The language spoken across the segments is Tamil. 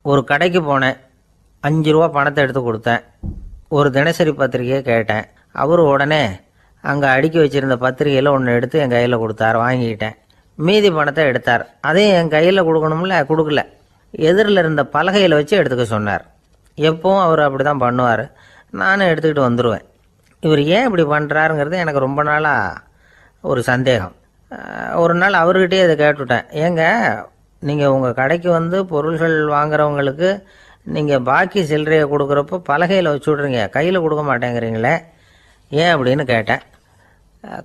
ஒரு கடைக்கு போனேன், 5 ரூபா பணத்தை எடுத்து கொடுத்தேன். ஒரு தினசரி பத்திரிகையை கேட்டேன். அவர் உடனே அங்கே அடுக்கி வச்சுருந்த பத்திரிகையில் ஒன்று எடுத்து என் கையில் கொடுத்தார். வாங்கிக்கிட்டேன். மீதி பணத்தை எடுத்தார். அதையும் என் கையில் கொடுக்கணும்ல, கொடுக்கல. எதிரில் இருந்த பலகையில் வச்சு எடுத்துக்க சொன்னார். எப்பவும் அவர் அப்படி தான் பண்ணுவார். நானும் எடுத்துக்கிட்டு வந்துடுவேன். இவர் ஏன் இப்படி பண்ணுறாருங்கிறது எனக்கு ரொம்ப நாளாக ஒரு சந்தேகம். ஒரு நாள் அவர்கிட்டயே இதை கேட்டுவிட்டேன். ஏங்க, நீங்கள் உங்கள் கடைக்கு வந்து பொருள்கள் வாங்குறவங்களுக்கு நீங்கள் பாக்கி சில்லறையை கொடுக்குறப்போ பலகையில் வச்சு விட்றீங்க, கையில் கொடுக்க மாட்டேங்கிறீங்களே, ஏன் அப்படின்னு கேட்டேன்.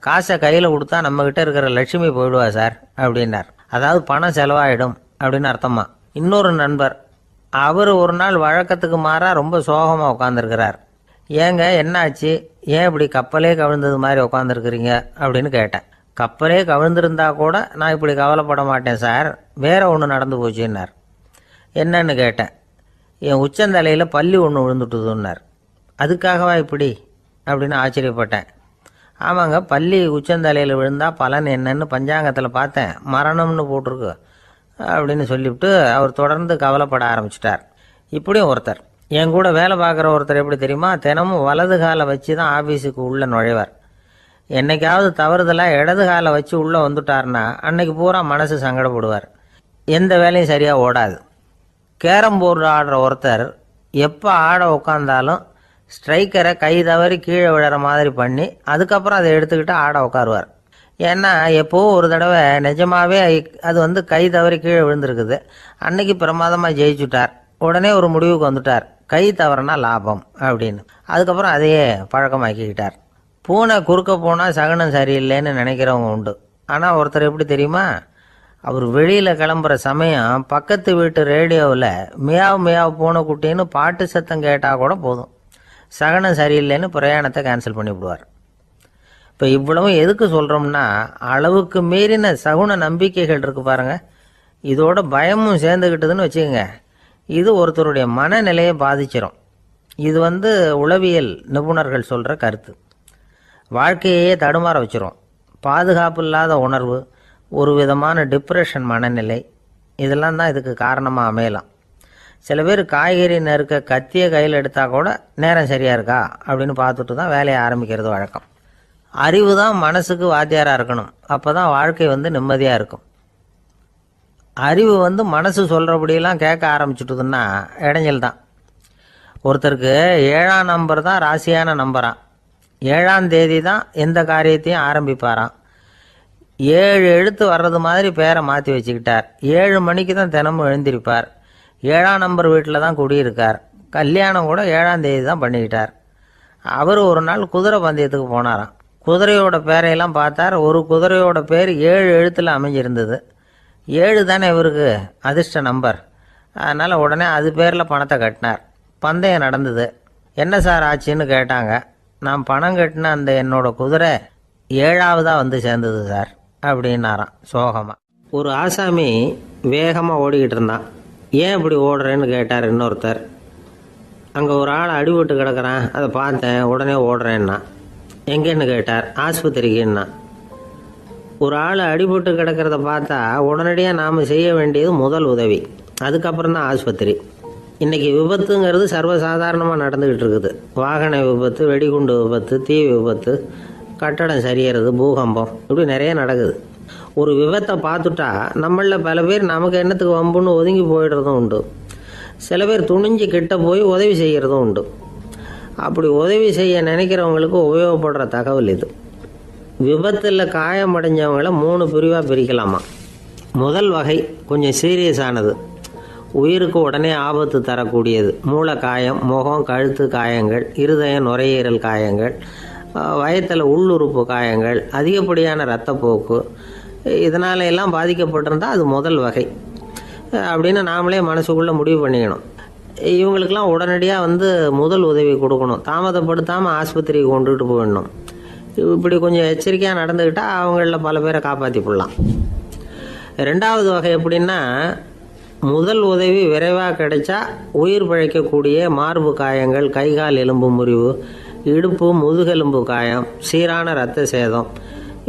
காசை கையில் கொடுத்தா நம்மக்கிட்ட இருக்கிற லட்சுமி போயிடுவா சார் அப்படின்னார். அதாவது பணம் செலவாயிடும் அப்படின்னு அர்த்தமா. இன்னொரு நண்பர், அவர் ஒரு நாள் வழக்கத்துக்கு மாறாக ரொம்ப சோகமாக உட்காந்துருக்கிறார். ஏங்க என்னாச்சு, ஏன் இப்படி கப்பலே கவிழ்ந்தது மாதிரி உட்காந்துருக்குறீங்க அப்படின்னு கேட்டேன். கப்பலே கவிழ்ந்திருந்தா கூட நான் இப்படி கவலைப்பட மாட்டேன் சார், வேற ஒன்று நடந்து போச்சுன்னார். என்னன்னு கேட்டேன். என் உச்சந்தலையில் பல்லி ஒன்று விழுந்துட்டுதுன்னார். அதுக்காகவா இப்படி அப்படின்னு ஆச்சரியப்பட்டேன். ஆமாங்க, பல்லி உச்சந்தலையில் விழுந்தால் பலன் என்னன்னு பஞ்சாங்கத்தில் பார்த்தேன், மரணம்னு போட்டிருக்கு அப்படின்னு சொல்லிவிட்டு அவர் தொடர்ந்து கவலைப்பட ஆரம்பிச்சிட்டார். இப்படியும் ஒருத்தர், என் கூட வேலை பார்க்குற ஒருத்தர் எப்படி தெரியுமா, தினமும் வலது காலை வச்சு தான் ஆஃபீஸுக்கு உள்ளே நுழைவார். என்னைக்காவது தவறுதலாக இடது காலை வச்சு உள்ளே வந்துட்டார்னா அன்னைக்கு பூரா மனசு சங்கடப்படுவார். எந்த வேலையும் சரியாக ஓடாது. கேரம் போர்டு ஆடுற ஒருத்தர் எப்போ ஆட உட்காந்தாலும் ஸ்ட்ரைக்கரை கை தவறி கீழே விழுற மாதிரி பண்ணி அதுக்கப்புறம் அதை எடுத்துக்கிட்டு ஆட உட்காருவார். ஏன்னா எப்போவோ ஒரு தடவை நிஜமாகவே அது வந்து கை தவறி கீழே விழுந்திருக்குது. அன்னைக்கு பிரமாதமாக ஜெயிச்சுட்டார். உடனே ஒரு முடிவுக்கு வந்துட்டார், கை தவறுனா லாபம் அப்படின்னு. அதுக்கப்புறம் அதையே பழக்கமாக்கிக்கிட்டார். பூனை குறுக்க போனால் சகுனம் சரியில்லைன்னு நினைக்கிறவங்க உண்டு. ஆனால் ஒருத்தர் எப்படி தெரியுமா, அவர் வெளியில் கிளம்புற சமயம் பக்கத்து வீட்டு ரேடியோவில் மியாவ் மியாவ் பூனை குட்டின்னு பாட்டு சத்தம் கேட்டால் கூட போதும், சகனம் சரியில்லைன்னு பிரயாணத்தை கேன்சல் பண்ணிவிடுவார். இப்போ இவ்வளவும் எதுக்கு சொல்கிறோம்னா, அளவுக்கு மீறின சகுன நம்பிக்கைகள் இருக்குது பாருங்கள், இதோட பயமும் சேர்ந்துக்கிட்டதுன்னு வச்சுக்கோங்க, இது ஒருத்தருடைய மனநிலையை பாதிச்சிடும். இது வந்து உளவியல் நிபுணர்கள் சொல்கிற கருத்து. வாழ்க்கையே தடுமாற வச்சிரும். பாதுகாப்பு இல்லாத உணர்வு, ஒரு விதமான டிப்ரெஷன் மனநிலை, இதெல்லாம் தான் இதுக்கு காரணமாக அமையலாம். சில பேர் காய்கறி நறுக்க கத்தியை கையில் எடுத்தால் கூட நேரம் சரியாக இருக்கா அப்படின்னு பார்த்துட்டு தான் வேலையை ஆரம்பிக்கிறது வழக்கம். அறிவு தான் மனசுக்கு வாத்தியாராக இருக்கணும், அப்போ தான் வாழ்க்கை வந்து நிம்மதியாக இருக்கும். அறிவு வந்து மனசு சொல்கிறபடியெல்லாம் கேட்க ஆரம்பிச்சுட்டுதுன்னா இடைஞ்சல் தான். ஒருத்தருக்கு 7ஆம் நம்பர் தான் ராசியான நம்பரான். 7ஆம் தேதி தான் எந்த காரியத்தையும் ஆரம்பிப்பாராம். 7 எழுத்து வர்றது மாதிரி பேரை மாற்றி வச்சுக்கிட்டார். 7 மணிக்கு தான் தினமும் எழுந்திருப்பார். 7ஆம் நம்பர் வீட்டில் தான் குடியிருக்கார். கல்யாணம் கூட 7ஆம் தேதி தான் பண்ணிக்கிட்டார். அவர் ஒரு நாள் குதிரை பந்தயத்துக்கு போனாராம். குதிரையோட பேரையெல்லாம் பார்த்தார். ஒரு குதிரையோட பேர் 7 எழுத்தில் அமைஞ்சிருந்தது. 7 தானே இவருக்கு அதிர்ஷ்ட நம்பர். அதனால் உடனே அது பேரில் பணத்தை கட்டினார். பந்தயம் நடந்தது. என்ன சார் ஆச்சுன்னு கேட்டாங்க. நான் பணம் கட்டின அந்த என்னோட குதிரை 7ஆவதாக வந்து சேர்ந்தது சார் அப்படின்னாராம் சோகமாக. ஒரு ஆசாமி வேகமாக ஓடிக்கிட்டு இருந்தான். ஏன் இப்படி ஓடுறேன்னு கேட்டார் இன்னொருத்தர். அங்கே ஒரு ஆள் அடிபட்டு கிடக்கிறான், அதை பார்த்தேன், உடனே ஓடுறேன்னா. எங்கேன்னு கேட்டார். ஆஸ்பத்திரிக்குன்னா. ஒரு ஆள் அடிபட்டு கிடக்கிறத பார்த்தா உடனடியாக நாம் செய்ய வேண்டியது முதல் உதவி, அதுக்கப்புறம் தான் ஆஸ்பத்திரி. இன்றைக்கி விபத்துங்கிறது சர்வசாதாரணமாக நடந்துக்கிட்டு இருக்குது. வாகன விபத்து, வெடிகுண்டு விபத்து, தீ விபத்து, கட்டடம் சரியறது, பூகம்பம், இப்படி நிறைய நடக்குது. ஒரு விபத்தை பார்த்துட்டா நம்மளில் பல பேர் நமக்கு என்னத்துக்கு வம்புன்னு ஒதுங்கி போயிடுறதும் உண்டு. சில பேர் துணிஞ்சு கிட்ட போய் உதவி செய்கிறதும் உண்டு. அப்படி உதவி செய்ய நினைக்கிறவங்களுக்கு உபயோகப்படுற தகவல் இது. விபத்தில் காயமடைஞ்சவங்களை 3 பிரிவாக பிரிக்கலாமா. முதல் வகை கொஞ்சம் சீரியஸானது, உயிருக்கு உடனே ஆபத்து தரக்கூடியது. மூளை காயம், முகம், கழுத்து காயங்கள், இருதயம், நுரையீரல் காயங்கள், வயத்தில் உள்ளுறுப்பு காயங்கள், அதிகப்படியான இரத்தப்போக்கு, இதனால எல்லாம் பாதிக்கப்பட்டிருந்தால் அது முதல் வகை அப்படின்னு நாமளே மனசுக்குள்ளே முடிவு பண்ணிக்கணும். இவங்களுக்கெல்லாம் உடனடியாக வந்து முதல் உதவி கொடுக்கணும். தாமதப்படுத்தாமல் ஆஸ்பத்திரிக்கு கொண்டுகிட்டு போயிடணும். இப்படி கொஞ்சம் எச்சரிக்கையாக நடந்துக்கிட்டால் அவங்களில் பல பேரை காப்பாற்றி போடலாம். 2வது வகை எப்படின்னா, முதல் உதவி விரைவாக கிடைச்சா உயிர் பிழைக்கக்கூடிய மார்பு காயங்கள், கைகால் எலும்பு முறிவு, இடுப்பு முதுகெலும்பு காயம், சீரான இரத்த சேதம்,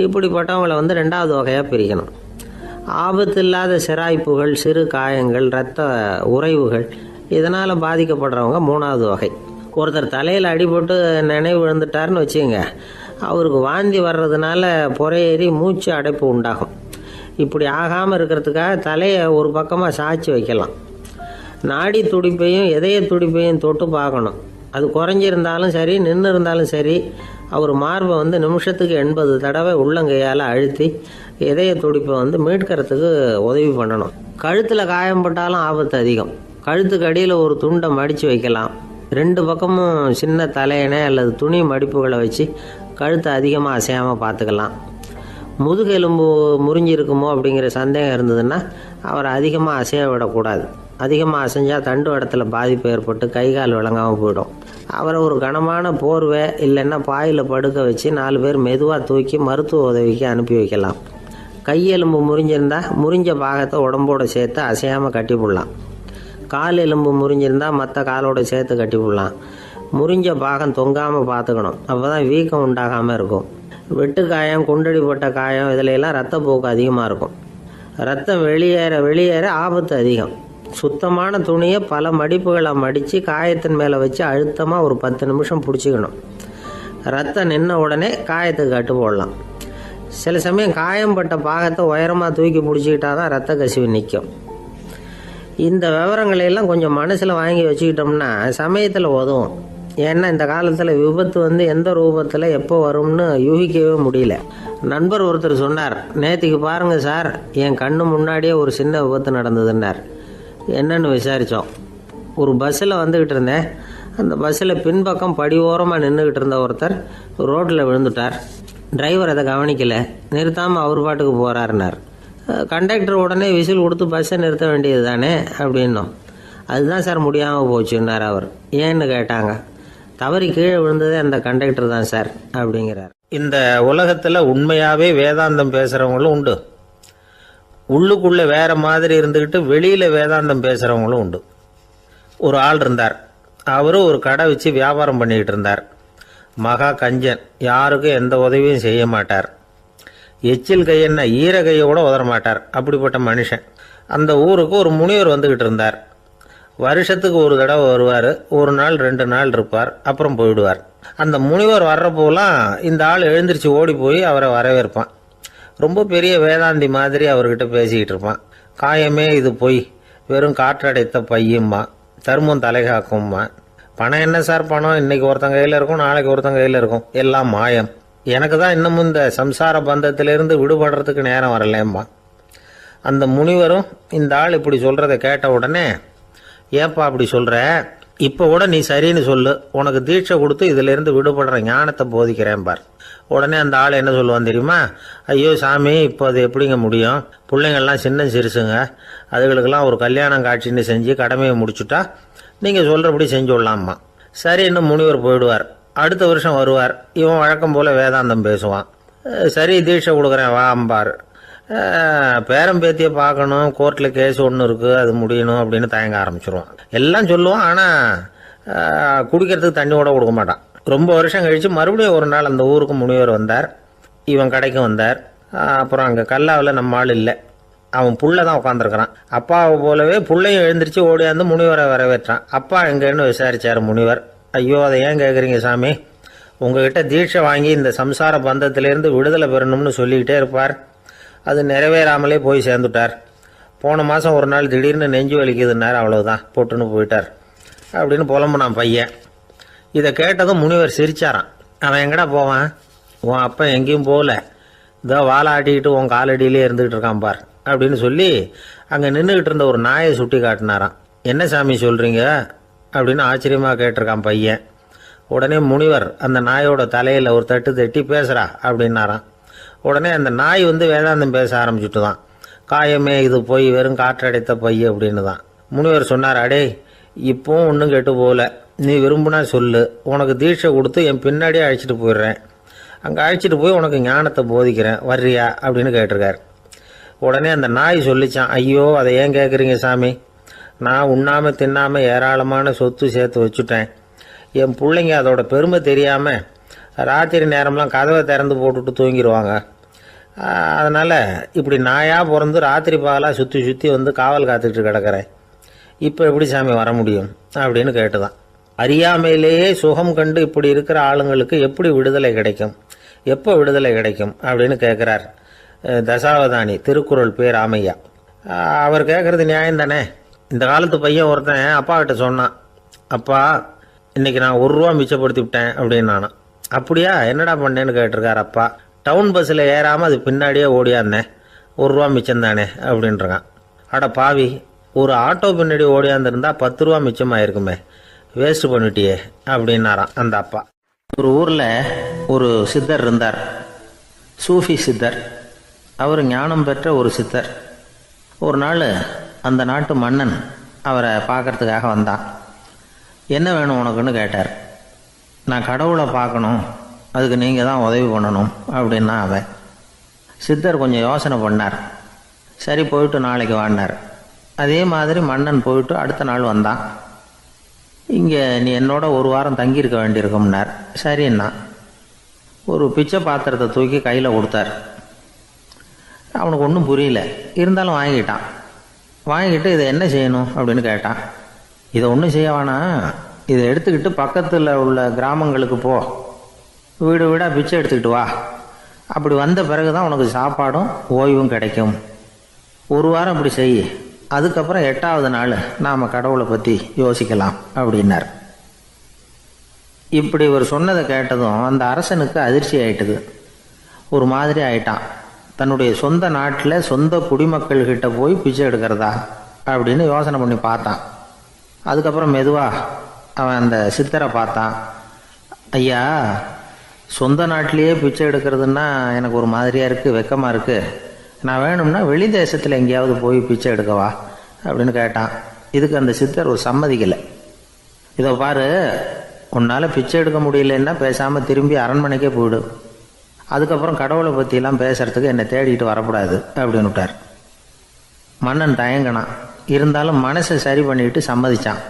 இப்படிப்பட்டவங்களை வந்து 2வது வகையாக பிரிக்கணும். ஆபத்து இல்லாத சிராய்ப்புகள், சிறு காயங்கள், இரத்த உறைவுகள் இதனால் பாதிக்கப்படுறவங்க 3வது வகை. ஒருத்தர் தலையில் அடிபட்டு நினைவு விழுந்துட்டாருன்னு வச்சுங்க, அவருக்கு வாந்தி வர்றதுனால புறையேறி மூச்சு அடைப்பு உண்டாகும். இப்படி ஆகாமல் இருக்கிறதுக்காக தலையை ஒரு பக்கமாக சாய்ச்சி வைக்கலாம். நாடி துடிப்பையும் இதய துடிப்பையும் தொட்டு பார்க்கணும். அது குறைஞ்சிருந்தாலும் சரி, நின்று இருந்தாலும் சரி, அவர் மார்பை நிமிஷத்துக்கு 80 தடவை உள்ளங்கையால் அழுத்தி இதய துடிப்பை மீட்கிறதுக்கு உதவி பண்ணணும். கழுத்தில் காயம்பட்டாலும் ஆபத்து அதிகம். கழுத்துக்கு அடியில் ஒரு துண்டை மடித்து வைக்கலாம். 2 பக்கமும் சின்ன தலையணை அல்லது துணி மடிப்புகளை வச்சு கழுத்தை அதிகமாக அசையாமல் பார்த்துக்கலாம். முதுகெலும்பு முறிஞ்சிருக்குமோ அப்படிங்கிற சந்தேகம் இருந்ததுன்னா அவரை அதிகமாக அசைய விடக்கூடாது. அதிகமாக அசைஞ்சால் தண்டு இடத்துல பாதிப்பு ஏற்பட்டு கை கால் விளங்காமல் போயிடும். அவரை ஒரு கனமான போர்வை இல்லைன்னா பாயில் படுக்க வச்சு 4 பேர் மெதுவாக தூக்கி மருத்துவ உதவிக்கு அனுப்பி வைக்கலாம். கையெலும்பு முறிஞ்சிருந்தால் முறிஞ்ச பாகத்தை உடம்போடு சேர்த்து அசையாமல் கட்டி போடலாம். கால் எலும்பு முறிஞ்சிருந்தால் மற்ற காலோடு சேர்த்து கட்டி போடலாம். முறிஞ்ச பாகம் தொங்காமல் பார்த்துக்கணும். அப்போ தான் வீக்கம் உண்டாகாமல் இருக்கும். வெட்டு காயம், குண்டடிப்பட்ட காயம் இதிலெல்லாம் ரத்தப்போக்கு அதிகமாக இருக்கும். ரத்தம் வெளியேற ஆபத்து அதிகம். சுத்தமான துணியை பல மடிப்புகளை மடித்து காயத்தின் மேலே வச்சு அழுத்தமாக ஒரு 10 நிமிஷம் பிடிச்சிக்கணும். ரத்தம் நின்ன உடனே காயத்துக்கு கட்டு போடலாம். சில சமயம் காயம்பட்ட பாகத்தை உயரமாக தூக்கி பிடிச்சிக்கிட்டா தான் ரத்த கசிவு நிற்கும். இந்த விவரங்களையெல்லாம் கொஞ்சம் மனசில் வாங்கி வச்சுக்கிட்டோம்னா சமயத்தில் உதவும். ஏன்னா இந்த காலத்தில் விபத்து எந்த ரூபத்தில் எப்போ வரும்னு யூகிக்கவே முடியல. நண்பர் ஒருத்தர் சொன்னார், நேற்றுக்கு பாருங்கள் சார், என் கண்ணு முன்னாடியே ஒரு சின்ன விபத்து நடந்ததுன்னார். என்னன்னு விசாரித்தோம். ஒரு பஸ்ஸில் வந்துக்கிட்டு இருந்தேன். அந்த பஸ்ஸில் பின்பக்கம் படி ஓரமாக நின்றுக்கிட்டு இருந்த ஒருத்தர் ரோட்டில் விழுந்துட்டார். டிரைவர் அதை கவனிக்கலை, நிறுத்தாமல் அவர் பாட்டுக்கு போகிறாருனார். கண்டக்டர் உடனே விசில் கொடுத்து பஸ்ஸை நிறுத்த வேண்டியது தானே அப்படின்னோம். அதுதான் சார் முடியாமல் போச்சுன்னார் அவர். ஏன்னு கேட்டாங்க. தவறி கீழே விழுந்ததே அந்த கண்டக்டர் தான் சார் அப்படிங்கிறார். இந்த உலகத்தில் உண்மையாகவே வேதாந்தம் பேசுகிறவங்களும் உண்டு. உள்ளுக்குள்ளே வேற மாதிரி இருந்துக்கிட்டு வெளியில் வேதாந்தம் பேசுகிறவங்களும் உண்டு. ஒரு ஆள் இருந்தார். அவரும் ஒரு கடை வச்சு வியாபாரம் பண்ணிக்கிட்டு இருந்தார். மகா கஞ்சன், யாருக்கும் எந்த உதவியும் செய்ய மாட்டார். எச்சில் கையென்ன ஈர கையை கூட உதற மாட்டார். அப்படிப்பட்ட மனுஷன். அந்த ஊருக்கு ஒரு முனிவர் வந்துக்கிட்டு இருந்தார். வருஷத்துக்கு ஒரு தடவை வருவார். 1 நாள் 2 நாள் இருப்பார், அப்புறம் போயிடுவார். அந்த முனிவர் வர்றப்போலாம் இந்த ஆள் எழுந்திரிச்சு ஓடி போய் அவரை வரவேற்பான். ரொம்ப பெரிய வேதாந்தி மாதிரி அவர்கிட்ட பேசிக்கிட்டு இருப்பான். காயமே இது பொய், வெறும் காற்றடைத்த பையும்மா, தர்மம் தலைகாக்கும்மா. பணம் என்ன சார் பணம், இன்னைக்கு ஒருத்தன் கையில் இருக்கும், நாளைக்கு ஒருத்தன் கையில் இருக்கும், எல்லாம் மாயம். எனக்கு தான் இன்னமும் இந்த சம்சார பந்தத்திலிருந்து விடுபடுறதுக்கு நேரம் வரலேம்மா. அந்த முனிவரும் இந்த ஆள் இப்படி சொல்கிறத கேட்ட உடனே, ஏப்பா அப்படி சொல்கிற, இப்போ கூட நீ சரின்னு சொல்லு, உனக்கு தீட்சை கொடுத்து இதிலேருந்து விடுபடுற ஞானத்தை போதிக்கிறேன் பார். உடனே அந்த ஆள் என்ன சொல்லுவான் தெரியுமா? ஐயோ சாமி, இப்போ அது எப்படிங்க முடியும்? பிள்ளைங்கள்லாம் சின்ன சிறுசுங்க, அதுகளுக்கெல்லாம் ஒரு கல்யாணம் காட்சின்னு செஞ்சு கடமையை முடிச்சுட்டா நீங்கள் சொல்கிறபடி செஞ்சு விடலாம்மா. சரி, இன்னும் முனிவர் போயிடுவார். அடுத்த வருஷம் வருவார். இவன் வழக்கம் போல் வேதாந்தம் பேசுவான். சரி, தீட்சை கொடுக்குறேன் வா அம்பார். பேரம்பேத்தியை பார்க்கணும், கோர்ட்டில் கேஸ் ஒன்று இருக்குது, அது முடியணும் அப்படின்னு தயங்க ஆரம்பிச்சிருவான். எல்லாம் சொல்லுவான், ஆனால் குடிக்கிறதுக்கு தண்ணி கூட கொடுக்க மாட்டான். ரொம்ப வருஷம் கழித்து மறுபடியும் ஒரு நாள் அந்த ஊருக்கு முனிவர் வந்தார். இவன் கடைக்கும் வந்தார். அப்புறம் அங்கே கல்லாவில் நம்ம ஆள் இல்லை, அவன் புள்ள தான் உட்காந்துருக்கிறான். அப்பாவை போலவே புள்ளையும் எழுந்திரிச்சு ஓடியாந்து முனிவரை வரவேற்றான். அப்பா எங்கன்னு விசாரிச்சார் முனிவர். ஐயோ, அதை ஏன் கேட்குறீங்க சாமி, உங்ககிட்ட தீட்சை வாங்கி இந்த சம்சார பந்தத்திலேருந்து விடுதலை பெறணும்னு சொல்லிக்கிட்டே இருப்பார். அது நிறைவேறாமலே போய் சேர்ந்துட்டார். போன மாதம் ஒரு நாள் திடீர்னு நெஞ்சு வலிக்குதுன்னார், அவ்வளவுதான் போட்டுன்னு போயிட்டார் அப்படின்னு புலம்புனான் பையன். இதை கேட்டதும் முனிவர் சிரிச்சாரான். அவன் எங்கடா போவான், உன் அப்பா எங்கேயும் போகல, இதோ வாழை ஆட்டிக்கிட்டு உன் காலடியிலே இருந்துக்கிட்டு இருக்கான் பார் அப்படின்னு சொல்லி அங்கே நின்றுக்கிட்டு இருந்த ஒரு நாயை சுட்டி காட்டினாரான். என்ன சாமி சொல்கிறீங்க அப்படின்னு ஆச்சரியமாக கேட்டிருக்கான் பையன். உடனே முனிவர் அந்த நாயோட தலையில் ஒரு தட்டு தட்டி பேசுகிறா அப்படின்னாரான். உடனே அந்த நாய் வேதாந்தம் பேச ஆரம்பிச்சுட்டு தான். காயமே இது போய் வெறும் காற்றடைத்த பைய அப்படின்னு தான். முனிவர் சொன்னார், அடே இப்போவும் ஒன்றும் கெட்டு போகல, நீ விரும்புனா சொல்லு, உனக்கு தீட்சை கொடுத்து என் பின்னாடியே அழைச்சிட்டு போயிடுறேன், அங்கே அழைச்சிட்டு போய் உனக்கு ஞானத்தை போதிக்கிறேன், வர்றியா அப்படின்னு கேட்டிருக்கார். உடனே அந்த நாய் சொல்லிச்சான், ஐயோ அதை ஏன் கேட்குறீங்க சாமி, நான் உண்ணாமல் தின்னாமல் ஏராளமான சொத்து சேர்த்து வச்சுட்டேன். என் பிள்ளைங்க அதோட பெருமை தெரியாமல் ராத்திரி நேரம்லாம் கதவை திறந்து போட்டுட்டு தூங்கிடுவாங்க. அதனால் இப்படி நாயாக பிறந்து ராத்திரி பகலாக சுற்றி சுற்றி வந்து காவல் காத்துக்கிட்டு கிடக்கிறேன். இப்போ எப்படி சாமி வர முடியும் அப்படின்னு கேட்டுதான். அறியாமையிலேயே சுகம் கண்டு இப்படி இருக்கிற ஆளுங்களுக்கு எப்படி விடுதலை கிடைக்கும், எப்போ விடுதலை கிடைக்கும் அப்படின்னு கேட்குறார் தசாவதானி திருக்குறள் பேர் ராமையா. அவர் கேட்குறது நியாயம் தானே. இந்த காலத்து பையன் ஒருத்தன் அப்பா கிட்ட சொன்னான், அப்பா இன்றைக்கி நான் ₹1 மிச்சப்படுத்தி விட்டேன் அப்படின்னு. நானும் அப்படியா என்னடா பண்ணேன்னு கேட்டிருக்கார் அப்பா. டவுன் பஸ்ஸில் ஏறாமல் அது பின்னாடியே ஓடியாந்தேன், ₹1 மிச்சம் தானே அப்படின்றான். அட பாவி, ஒரு ஆட்டோ பின்னாடி ஓடியாந்துருந்தா ₹10 மிச்சமாயிருக்குமே, வேஸ்ட் பண்ணிட்டியே அப்படின்னாராம் அந்த அப்பா. ஒரு ஊரில் ஒரு சித்தர் இருந்தார், சூஃபி சித்தர். அவர் ஞானம் பெற்ற ஒரு சித்தர். ஒரு நாள் அந்த நாட்டு மன்னன் அவரை பார்க்கறதுக்காக வந்தான். என்ன வேணும் உனக்குன்னு கேட்டார். நான் கடவுளை பார்க்கணும், அதுக்கு நீங்கள் தான் உதவி பண்ணணும் அப்படின்னா அவன். சித்தர் கொஞ்சம் யோசனை பண்ணார். சரி போயிட்டு நாளைக்கு வாடினார். அதே மாதிரி மன்னன் போயிட்டு அடுத்த நாள் வந்தான். இங்கே நீ என்னோட 1 வாரம் தங்கியிருக்க வேண்டியிருக்கும்னார். சரின்னா ஒரு பிச்சை பாத்திரத்தை தூக்கி கையில் கொடுத்தார். அவனுக்கு ஒன்றும் புரியல, இருந்தாலும் வாங்கிட்டான். வாங்கிட்டு இதை என்ன செய்யணும் அப்படின்னு கேட்டான். இதை ஒன்றும் செய்ய வேணாம், இதை எடுத்துக்கிட்டு பக்கத்தில் உள்ள கிராமங்களுக்கு போ, வீடு வீடாக பிச்சை எடுத்துக்கிட்டு வா. அப்படி வந்த பிறகு தான் உனக்கு சாப்பாடும் ஓய்வும் கிடைக்கும். 1 வாரம் இப்படி செய், அதுக்கப்புறம் 8வது நாள் நாம் கடவுளை பற்றி யோசிக்கலாம் அப்படின்னார். இப்படி ஒரு சொன்னதை கேட்டதும் அந்த அரசனுக்கு அதிர்ச்சி ஆயிட்டுது. ஒரு மாதிரி ஆயிட்டான். தன்னுடைய சொந்த நாட்டில் சொந்த குடிமக்கள்கிட்ட போய் பிச்சை எடுக்கிறதா அப்படின்னு யோசனை பண்ணி பார்த்தான். அதுக்கப்புறம் மெதுவாக அவன் அந்த சித்தரை பார்த்தான். ஐயா, சொந்த நாட்டிலேயே பிச்சை எடுக்கிறதுன்னா எனக்கு ஒரு மாதிரியாக இருக்குது, வெக்கமாக இருக்குது. நான் வேணும்னா வெளி தேசத்தில் எங்கேயாவது போய் பிச்சை எடுக்கவா அப்படின்னு கேட்டான். இதுக்கு அந்த சித்தர் ஒரு சம்மதிக்கலை. இதை பாரு, உன்னால் பிச்சை எடுக்க முடியலன்னா பேசாமல் திரும்பி அரண்மனைக்கே போயிடு, அதுக்கப்புறம் கடவுளை பற்றிலாம் பேசுறதுக்கு என்னை தேடிட்டு வரக்கூடாது அப்படின்னு விட்டார். மன்னன் தயங்கினான். இருந்தாலும் மனசை சரி பண்ணிட்டு சம்மதிச்சான்.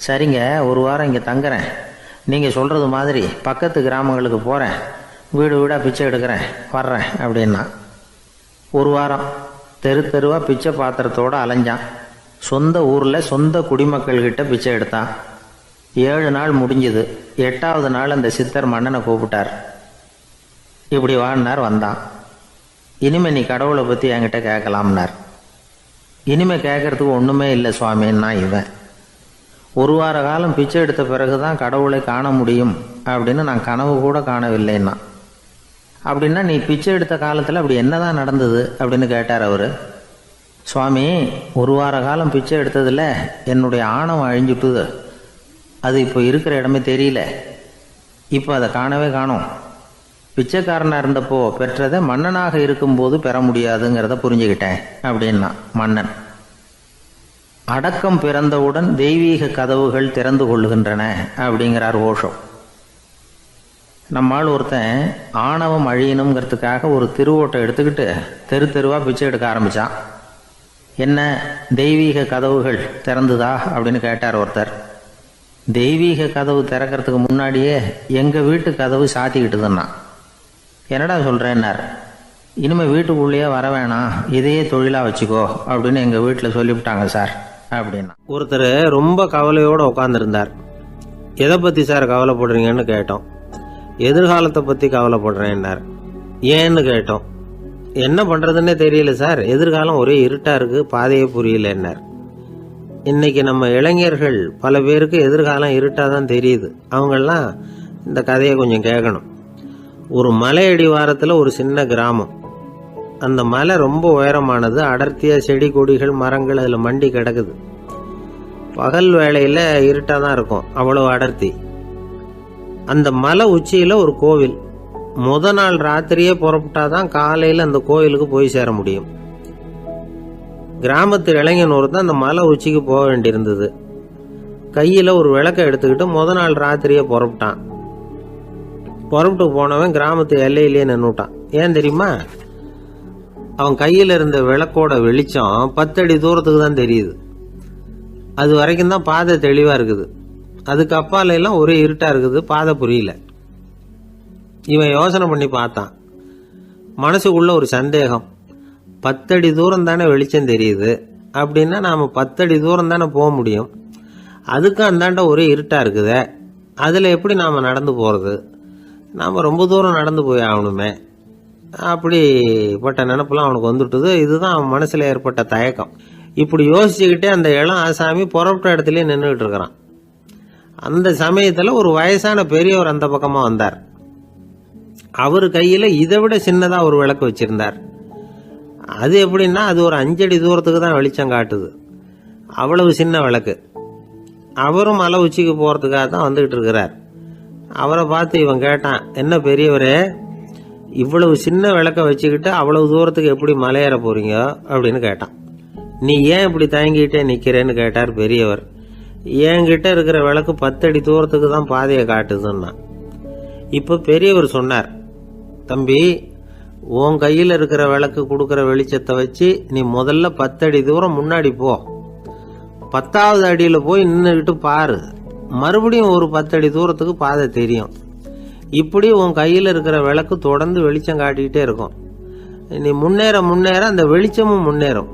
சரிங்க, 1 வாரம் இங்கே தங்குறேன், நீங்கள் சொல்கிறது மாதிரி பக்கத்து கிராமங்களுக்கு போகிறேன், வீடு வீடாக பிச்சை எடுக்கிறேன், வர்றேன் அப்படின்னா. 1 வாரம் தெரு தெருவாக பிச்சை பாத்திரத்தோடு அலைஞ்சான். சொந்த ஊரில் சொந்த குடிமக்கள்கிட்ட பிச்சை எடுத்தான். 7 நாள் முடிஞ்சுது. 8வது நாள் அந்த சித்தர் மன்னனை கூப்பிட்டார். இப்படி வாழ்னார். வந்தான். இனிமே நீ கடவுளை பற்றி என்கிட்ட கேட்கலாம்னார். இனிமே கேட்கறதுக்கு ஒன்றுமே இல்லை சுவாமின்னா இவன். 1 வார காலம் பிச்சை எடுத்த பிறகு தான் கடவுளை காண முடியும் அப்படின்னு நான் கனவு கூட காணவில்லைன்னா. அப்படின்னா நீ பிச்சை எடுத்த காலத்தில் அப்படி என்னதான் நடந்தது அப்படின்னு கேட்டார் அவர். சுவாமி, 1 வார காலம் பிச்சை எடுத்ததில் என்னுடைய ஆணவம் அழிஞ்சுட்டுது. அது இப்போ இருக்கிற இடமே தெரியல. இப்போ அதை காணவே காணோம். பிச்சைக்காரனாக இருந்தப்போ பெற்றதை மன்னனாக இருக்கும்போது பெற முடியாதுங்கிறத புரிஞ்சுக்கிட்டேன் அப்படின்னா மன்னன். அடக்கம் பிறந்தவுடன் தெய்வீக கதவுகள் திறந்து கொள்ளுகின்றன அப்படிங்கிறார் ஓஷோ. நம்மால் ஒருத்தன் ஆணவம் அழியணுங்கிறதுக்காக ஒரு திருவோட்டை எடுத்துக்கிட்டு தெரு தெருவாக பிச்சை எடுக்க ஆரம்பித்தான். என்ன தெய்வீக கதவுகள் திறந்துதா அப்படின்னு கேட்டார் ஒருத்தர். தெய்வீக கதவு திறக்கிறதுக்கு முன்னாடியே எங்கள் வீட்டு கதவு சாத்திக்கிட்டுதுன்னா. என்னடா சொல்கிறேன்னார். இனிமேல் வீட்டுக்குள்ளேயே வர வேணாம், இதையே தொழிலாக வச்சுக்கோ அப்படின்னு எங்கள் வீட்டில் சொல்லிவிட்டாங்க சார் அப்படின்னா. ஒருத்தர் ரொம்ப கவலையோடு உட்காந்துருந்தார். எதை பற்றி சார் கவலைப்படுறீங்கன்னு கேட்டோம். எதிர்காலத்தை பற்றி கவலைப்படுறேன்னார். ஏன்னு கேட்டோம். என்ன பண்ணுறதுன்னே தெரியல சார், எதிர்காலம் ஒரே இருட்டாக இருக்குது, பாதையே புரியலன்னார். இன்னைக்கு நம்ம இளைஞர்கள் பல பேருக்கு எதிர்காலம் இருட்டாக தான் தெரியுது. அவங்கெல்லாம் இந்த கதையை கொஞ்சம் கேட்கணும். ஒரு மலை அடிவாரத்தில் ஒரு சின்ன கிராமம். அந்த மலை ரொம்ப உயரமானது. அடர்த்தியாக செடி கொடிகள் மரங்கள் அதில் மண்டி கிடக்குது. பகல் வேளையில் இருட்டாக தான் இருக்கும், அவ்வளோ அடர்த்தி. அந்த மலை உச்சியில் ஒரு கோவில். நாள் ராத்திரியே புறப்பட்டாதான் காலையில் அந்த கோவிலுக்கு போய் சேர முடியும். கிராமத்து இளைஞன் ஒருத்தன் அந்த மலை உச்சிக்கு போக வேண்டியிருந்தது. கையில் ஒரு விளக்கை எடுத்துக்கிட்டு நாள் ராத்திரியே புறப்பட்டான். புறப்பட்டு போனவன் கிராமத்து எல்லையிலேயே நின்றுட்டான். ஏன் தெரியுமா? அவன் கையில் இருந்த விளக்கோட வெளிச்சம் 10 அடி தூரத்துக்கு தான் தெரியுது. அது வரைக்கும் தான் பாதை தெளிவாக இருக்குது. அதுக்கு அப்பால எல்லாம் ஒரே இருட்டாக இருக்குது, பாதை புரியல. இவன் யோசனை பண்ணி பார்த்தான். மனசுக்குள்ள ஒரு சந்தேகம், 10 அடி தூரம் தானே வெளிச்சம் தெரியுது அப்படின்னா நாம் 10 அடி தூரம் தானே போக முடியும், அதுக்கும் அந்தாண்ட ஒரே இருட்டாக இருக்குதே, அதில் எப்படி நாம் நடந்து போகிறது, நாம் ரொம்ப தூரம் நடந்து போய் ஆகணுமே, அப்படிப்பட்ட நினப்பெல்லாம் அவனுக்கு வந்துவிட்டது. இதுதான் அவன் மனசில் ஏற்பட்ட தயக்கம். இப்படி யோசிச்சுக்கிட்டே அந்த இளம் ஆசாமி புறப்பட்ட இடத்துலயே நின்றுக்கிட்டு இருக்கிறான். அந்த சமயத்தில் ஒரு வயசான பெரியவர் அந்த பக்கமாக வந்தார். அவர் கையில் இதை விட சின்னதாக ஒரு விளக்கு வச்சிருந்தார். அது எப்படின்னா அது ஒரு 5 அடி தூரத்துக்கு தான் வெளிச்சம் காட்டுது, அவ்வளவு சின்ன விளக்கு. அவரும் மலை உச்சிக்கு போகிறதுக்காக தான் வந்துக்கிட்டு இருக்கிறார். அவரை பார்த்து இவன் கேட்டான், என்ன பெரியவரே, இவ்வளவு சின்ன விளக்க வச்சுக்கிட்டு அவ்வளவு தூரத்துக்கு எப்படி மலையேற போறீங்க அப்படின்னு கேட்டான். நீ ஏன் இப்படி தயங்கிட்டே நிற்கிறேன்னு கேட்டார் பெரியவர். என்கிட்ட இருக்கிற விளக்கு 10 அடி தூரத்துக்கு தான் பாதையை காட்டுதுன்னா. இப்போ பெரியவர் சொன்னார், தம்பி, உன் கையில் இருக்கிற விளக்கு கொடுக்குற வெளிச்சத்தை வச்சு நீ முதல்ல 10 அடி தூரம் முன்னாடி போ, 10வது அடியில் போய் நின்றுக்கிட்டு பாரு, மறுபடியும் ஒரு 10 அடி தூரத்துக்கு பாதை தெரியும். இப்படி உன் கையில் இருக்கிற விளக்கு தொடர்ந்து வெளிச்சம் காட்டிக்கிட்டே இருக்கும். நீ முன்னேற முன்னேற அந்த வெளிச்சமும் முன்னேறும்.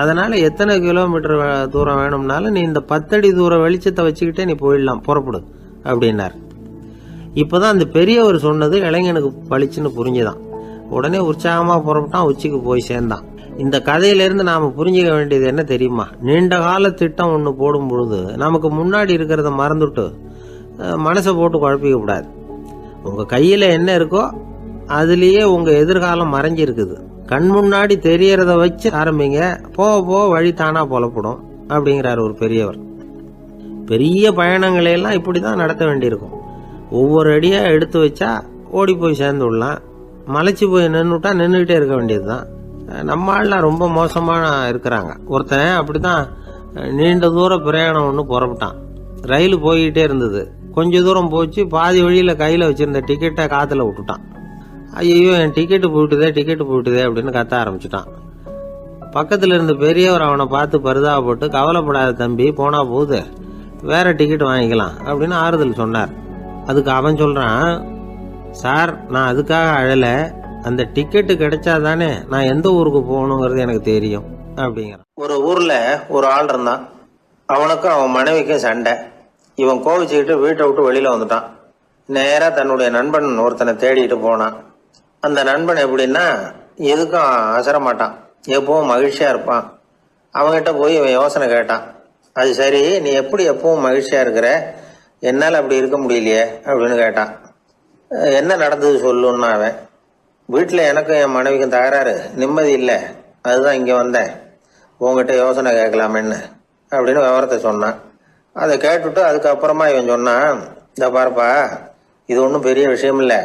அதனால் எத்தனை கிலோமீட்டர் தூரம் வேணும்னாலும் நீ இந்த 10 அடி தூரம் வெளிச்சத்தை வச்சுக்கிட்டே நீ போயிடலாம், புறப்படு அப்படின்னார். இப்போ தான் அந்த பெரியவர் சொன்னது இளைஞனுக்கு பளிச்சுன்னு புரிஞ்சுதான். உடனே உற்சாகமாக புறப்பட்டான், உச்சிக்கு போய் சேர்ந்தான். இந்த கதையிலேருந்து நாம் புரிஞ்சிக்க வேண்டியது என்ன தெரியுமா? நீண்ட கால திட்டம் ஒன்று போடும் பொழுது நமக்கு முன்னாடி இருக்கிறத மறந்துட்டு மனசை போட்டு குழப்பிக்க கூடாது. உங்கள் கையில் என்ன இருக்கோ அதுலேயே உங்கள் எதிர்காலம் மறைஞ்சிருக்குது. கண் முன்னாடி தெரியறத வச்சு ஆரம்பிங்க, போக போக வழி தானாக புலப்படும் அப்படிங்கிறார் ஒரு பெரியவர். பெரிய பயணங்களையெல்லாம் இப்படி தான் நடத்த வேண்டியிருக்கும். ஒவ்வொரு அடியாக எடுத்து வச்சா ஓடி போய் சேர்ந்து விடலாம், மலைச்சி போய் நின்றுட்டா நின்றுக்கிட்டே இருக்க வேண்டியது தான். நம்ம ஆள்லாம் ரொம்ப மோசமாக இருக்கிறாங்க. ஒருத்தன் அப்படி தான் நீண்ட தூர பிரயாணம் ஒன்று புறப்பட்டான். ரயில் போய்கிட்டே இருந்தது. கொஞ்சம் தூரம் போச்சு, பாதி வழியில் கையில் வச்சுருந்த டிக்கெட்டை காற்றுல விட்டுட்டான். ஐயோ, என் டிக்கெட்டு போயிட்டுதே அப்படின்னு கத்த ஆரம்பிச்சிட்டான். பக்கத்தில் இருந்த பெரியவர் அவனை பார்த்து பரிதாபப்பட்டு, கவலைப்படாத தம்பி, போனா போகுது, வேற டிக்கெட் வாங்கிக்கலாம் அப்படின்னு ஆறுதல் சொன்னார். அதுக்கு அவன் சொல்கிறான், சார், நான் அதுக்காக அழலை, அந்த டிக்கெட்டு கிடைச்சா தானே நான் எந்த ஊருக்கு போகணுங்கிறது எனக்கு தெரியும் அப்படிங்கிறான். ஒரு ஊரில் ஒரு ஆள் இருந்தான். அவனுக்கும் அவன் மனைவிக்கும் சண்டை. இவன் கோவிச்சுக்கிட்டு வீட்டை விட்டு வெளியில் வந்துட்டான். நேராக தன்னுடைய நண்பன் ஒருத்தனை தேடிட்டு போனான். அந்த நண்பன் எப்படின்னா எதுக்கும் அசர மாட்டான், எப்பவும் மகிழ்ச்சியாக இருப்பான். அவங்ககிட்ட போய் இவன் யோசனை கேட்டான். அது சரி, நீ எப்படி எப்பவும் மகிழ்ச்சியாக இருக்கிற, என்னால் அப்படி இருக்க முடியலையே அப்படின்னு கேட்டான். என்ன நடந்தது சொல்லுன்னா அவன், வீட்டில் எனக்கும் என் மனைவிக்கும் தகராறு, நிம்மதி இல்லை, அதுதான் இங்கே வந்தேன், உங்ககிட்ட யோசனை கேட்கலாமேன்னு அப்படின்னு விவரத்தை சொன்னான். அதை கேட்டுவிட்டு அதுக்கப்புறமா இவன் சொன்னான், இந்த பாருப்பா, இது ஒன்றும் பெரிய விஷயம் இல்லை,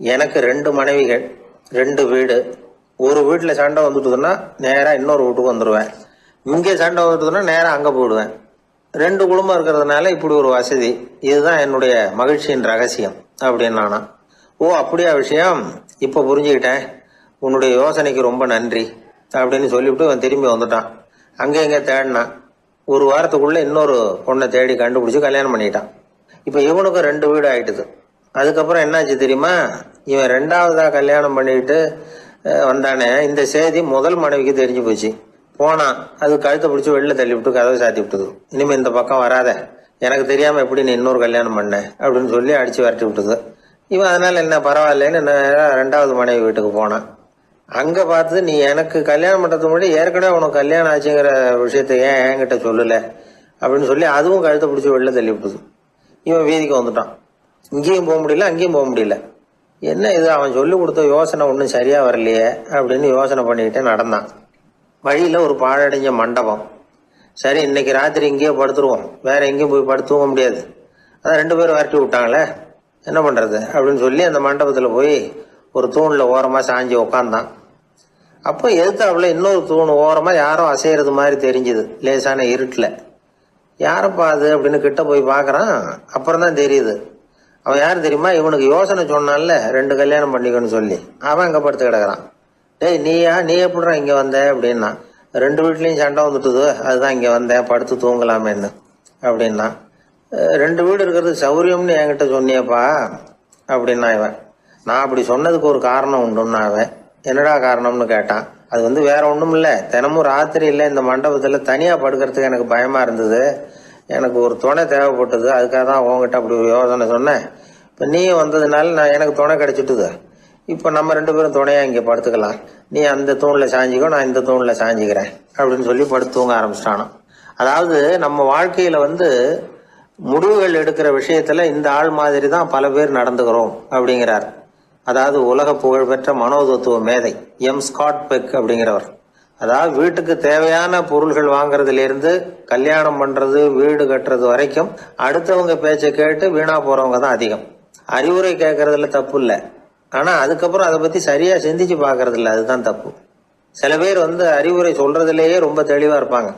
எனக்கு 2 மனைவிகள், 2 வீடு. ஒரு வீட்டில் சண்டை வந்துட்டுதுன்னா நேராக இன்னொரு வீட்டுக்கு வந்துடுவேன், இங்கே சண்டை வந்துட்டுதுன்னா நேராக அங்கே போயிடுவேன். 2 குடும்பம் இருக்கிறதுனால இப்படி ஒரு வசதி, இதுதான் என்னுடைய மகிழ்ச்சியின் ரகசியம் அப்படின்னு நானா. ஓ, அப்படியா விஷயம், இப்போ புரிஞ்சுக்கிட்டேன், உன்னுடைய யோசனைக்கு ரொம்ப நன்றி அப்படின்னு சொல்லிவிட்டு அவன் திரும்பி வந்துட்டான். அங்கே இங்கே தேடினான். ஒரு வாரத்துக்குள்ளே இன்னொரு பொண்ணை தேடி கண்டுபிடிச்சி கல்யாணம் பண்ணிட்டான். இப்போ இவனுக்கும் 2 வீடு ஆயிட்டுது. அதுக்கப்புறம் என்னாச்சு தெரியுமா, இவன் 2வதாக கல்யாணம் பண்ணிக்கிட்டு வந்தானே, இந்த செய்தி முதல் மனைவிக்கு தெரிஞ்சு போச்சு. போனான், அது கழுத்தை பிடிச்சி வெளில தள்ளி விட்டு கதவை சாத்தி விட்டுது. இனிமேல் இந்த பக்கம் வராத, எனக்கு தெரியாமல் எப்படி நீ இன்னொரு கல்யாணம் பண்ண அப்படின்னு சொல்லி அடித்து விரட்டி விட்டுது. இவன் அதனால் என்ன பரவாயில்லன்னு 2வது மனைவி வீட்டுக்கு போனான். அங்கே பார்த்து, நீ எனக்கு கல்யாணம் பண்ணுறதுக்கு முன்னாடி ஏற்கனவே உனக்கு கல்யாணம் ஆச்சுங்கிற விஷயத்த ஏன் என்கிட்ட சொல்லலை அப்படின்னு சொல்லி அதுவும் கழுத்தை பிடிச்சி வெளில தள்ளி விட்டுது. இவன் வீதிக்கு வந்துட்டான். இங்கேயும் போக முடியல, அங்கேயும் போக முடியல. என்ன இது, அவன் சொல்லி கொடுத்த யோசனை ஒன்றும் சரியாக வரலையே அப்படின்னு யோசனை பண்ணிக்கிட்டே நடந்தான். வழியில் ஒரு பாழடைஞ்ச மண்டபம். சரி, இன்னைக்கு ராத்திரி இங்கேயே படுத்துருவோம், வேற எங்கேயும் போய் படுத்துவ முடியாது, அதான் 2 பேரும் விரட்டி விட்டாங்களே, என்ன பண்ணுறது அப்படின்னு சொல்லி அந்த மண்டபத்தில் போய் ஒரு தூணில் ஓரமாக சாஞ்சி உக்காந்தான். அப்போ எதிர்த்தாப்புல இன்னொரு தூண் ஓரமாக யாரோ அசைகிறது மாதிரி தெரிஞ்சுது, லேசான இருட்டில். யாரப்பா அது அப்படின்னு கிட்ட போய் பார்க்குறான். அப்புறம் தான் தெரியுது, அவன் யார் தெரியுமா, இவனுக்கு யோசனை சொன்னான்ல 2 கல்யாணம் பண்ணிக்கணும்னு சொல்லி, அவன் அங்கே படுத்து கிடக்குறான். டேய், நீ எப்படிடா இங்கே வந்த அப்படின்னா, 2 வீட்லேயும் சண்டை வந்துட்டுது, அதுதான் இங்கே வந்தேன், படுத்து தூங்கலாமேன்னு அப்படின்னா. 2 வீடு இருக்கிறது சௌரியம்னு என்கிட்ட சொன்னியப்பா அப்படின்னா இவன். நான் அப்படி சொன்னதுக்கு ஒரு காரணம் உண்டுன்னு அவன். என்னடா காரணம்னு கேட்டான். அது வேற ஒன்றும் இல்லை, தினமும் ராத்திரியில் இந்த மண்டபத்தில் தனியாக படுக்கிறதுக்கு எனக்கு பயமாக இருந்தது, எனக்கு ஒரு துணை தேவைப்பட்டது, அதுக்காக தான் உங்ககிட்ட அப்படி ஒரு யோசனை சொன்னேன். இப்போ நீயும் வந்ததுனால நான் எனக்கு துணை கிடைச்சிட்டுது. இப்போ நம்ம 2 பேரும் துணையாக இங்கே படுத்துக்கலாம், நீ அந்த தூணில் சாஞ்சிக்கோ, நான் இந்த தூணில் சாஞ்சிக்கிறேன் அப்படின்னு சொல்லி படுத்து தூங்க ஆரம்பிச்சிட்டானோ. அதாவது நம்ம வாழ்க்கையில் முடிவுகள் எடுக்கிற விஷயத்துல இந்த ஆள் மாதிரி தான் பல பேர் நடந்துக்கிறோம் அப்படிங்கிறார். அதாவது உலக புகழ்பெற்ற மனோதத்துவ மேதை எம் ஸ்காட் பெக் அப்படிங்கிறவர். அதாவது வீட்டுக்கு தேவையான பொருள்கள் வாங்குறதுல இருந்து கல்யாணம் பண்றது, வீடு கட்டுறது வரைக்கும் அடுத்தவங்க பேச்சை கேட்டு வீணா போறவங்க தான் அதிகம். அறிவுரை கேட்கறதுல தப்பு இல்லை, ஆனா அதுக்கப்புறம் அதை பத்தி சரியா சிந்திச்சு பாக்குறது இல்லை, அதுதான் தப்பு. சில பேர் அறிவுரை சொல்றதுலேயே ரொம்ப தெளிவா இருப்பாங்க.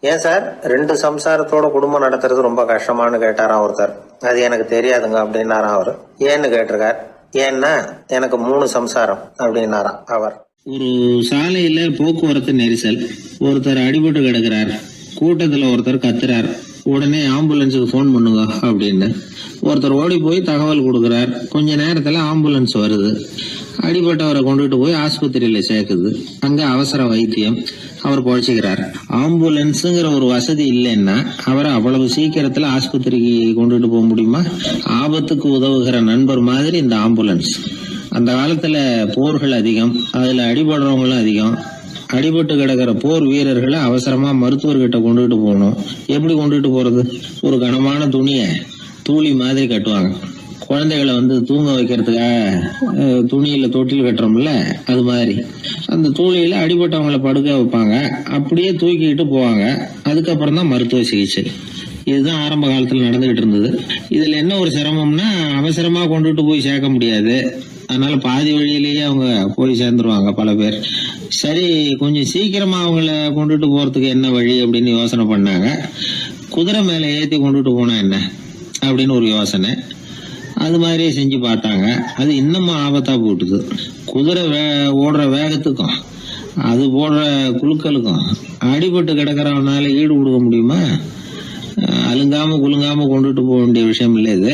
ஏன் சார் 2 சம்சாரத்தோட குடும்பம் நடத்துறது ரொம்ப கஷ்டமானு கேட்டாராம் ஒருத்தர். அது எனக்கு தெரியாதுங்க அப்படின்னாராம் அவர். ஏன்னு கேட்டிருக்கார். ஏன்னா எனக்கு 3 சம்சாரம் அப்படின்னாராம் அவர். ஒரு சாலையில போக்குவரத்து நெரிசல், ஒருத்தர் அடிபட்டு கிடக்கிறார், கூட்டத்துல ஒருத்தர் கத்துறார், உடனே ஆம்புலன்ஸுக்கு போன் பண்ணுங்க அப்படின்னு ஒருத்தர் ஓடி போய் தகவல் கொடுக்கிறார். கொஞ்ச நேரத்துல ஆம்புலன்ஸ் வருது, அடிபட்டவரை கொண்டுட்டு போய் ஆஸ்பத்திரியில சேர்க்குது. அங்க அவசர வைத்தியம், அவர் பொழைச்சிக்கிறார். ஆம்புலன்ஸுங்கிற ஒரு வசதி இல்லைன்னா அவரை அவ்வளவு சீக்கிரத்துல ஆஸ்பத்திரிக்கு கொண்டுட்டு போக முடியுமா? ஆபத்துக்கு உதவுகிற நண்பர் மாதிரி இந்த ஆம்புலன்ஸ். அந்த காலத்துல போர்கள் அதிகம், அதுல அடிபடுறவங்களும் அதிகம். அடிபட்டு கிடக்கிற போர் வீரர்களை அவசரமா மருத்துவர்கிட்ட கொண்டுட்டு போகணும். எப்படி கொண்டுட்டு போறது? ஒரு கனமான துணியை தூளி மாதிரி கட்டுவாங்க. குழந்தைகளை தூங்க வைக்கிறதுக்காக துணியில தொட்டில் கட்டுறோம்ல, அது மாதிரி அந்த தூளியில அடிபட்டவங்களை படுக்க வைப்பாங்க. அப்படியே தூக்கிட்டு போவாங்க. அதுக்கப்புறம் தான் மருத்துவ சிகிச்சை. இதுதான் ஆரம்ப காலத்துல நடந்துகிட்டு இருந்தது. இதுல என்ன ஒரு சிரமம்னா, அவசரமா கொண்டுட்டு போய் சேர்க்க முடியாது. அதனால பாதி வழியிலேயே அவங்க போய் சேர்ந்துருவாங்க பல பேர். சரி, கொஞ்சம் சீக்கிரமா அவங்கள கொண்டுட்டு போறதுக்கு என்ன வழி அப்படின்னு யோசனை பண்ணாங்க. குதிரை மேல ஏத்தி கொண்டுட்டு போனா என்ன அப்படின்னு ஒரு யோசனை. அது மாதிரியே செஞ்சு பார்த்தாங்க. அது இன்னமும் ஆபத்தா போட்டுது. குதிரை ஓடுற வேகத்துக்கும் அது போடுற குலுக்கலுக்கும் அடிபட்டு கிடக்கிறவனால ஈடு கொடுக்க முடியுமா? அலுங்காம குலுங்காம கொண்டுட்டு போக வேண்டிய விஷயம் இல்லை இது.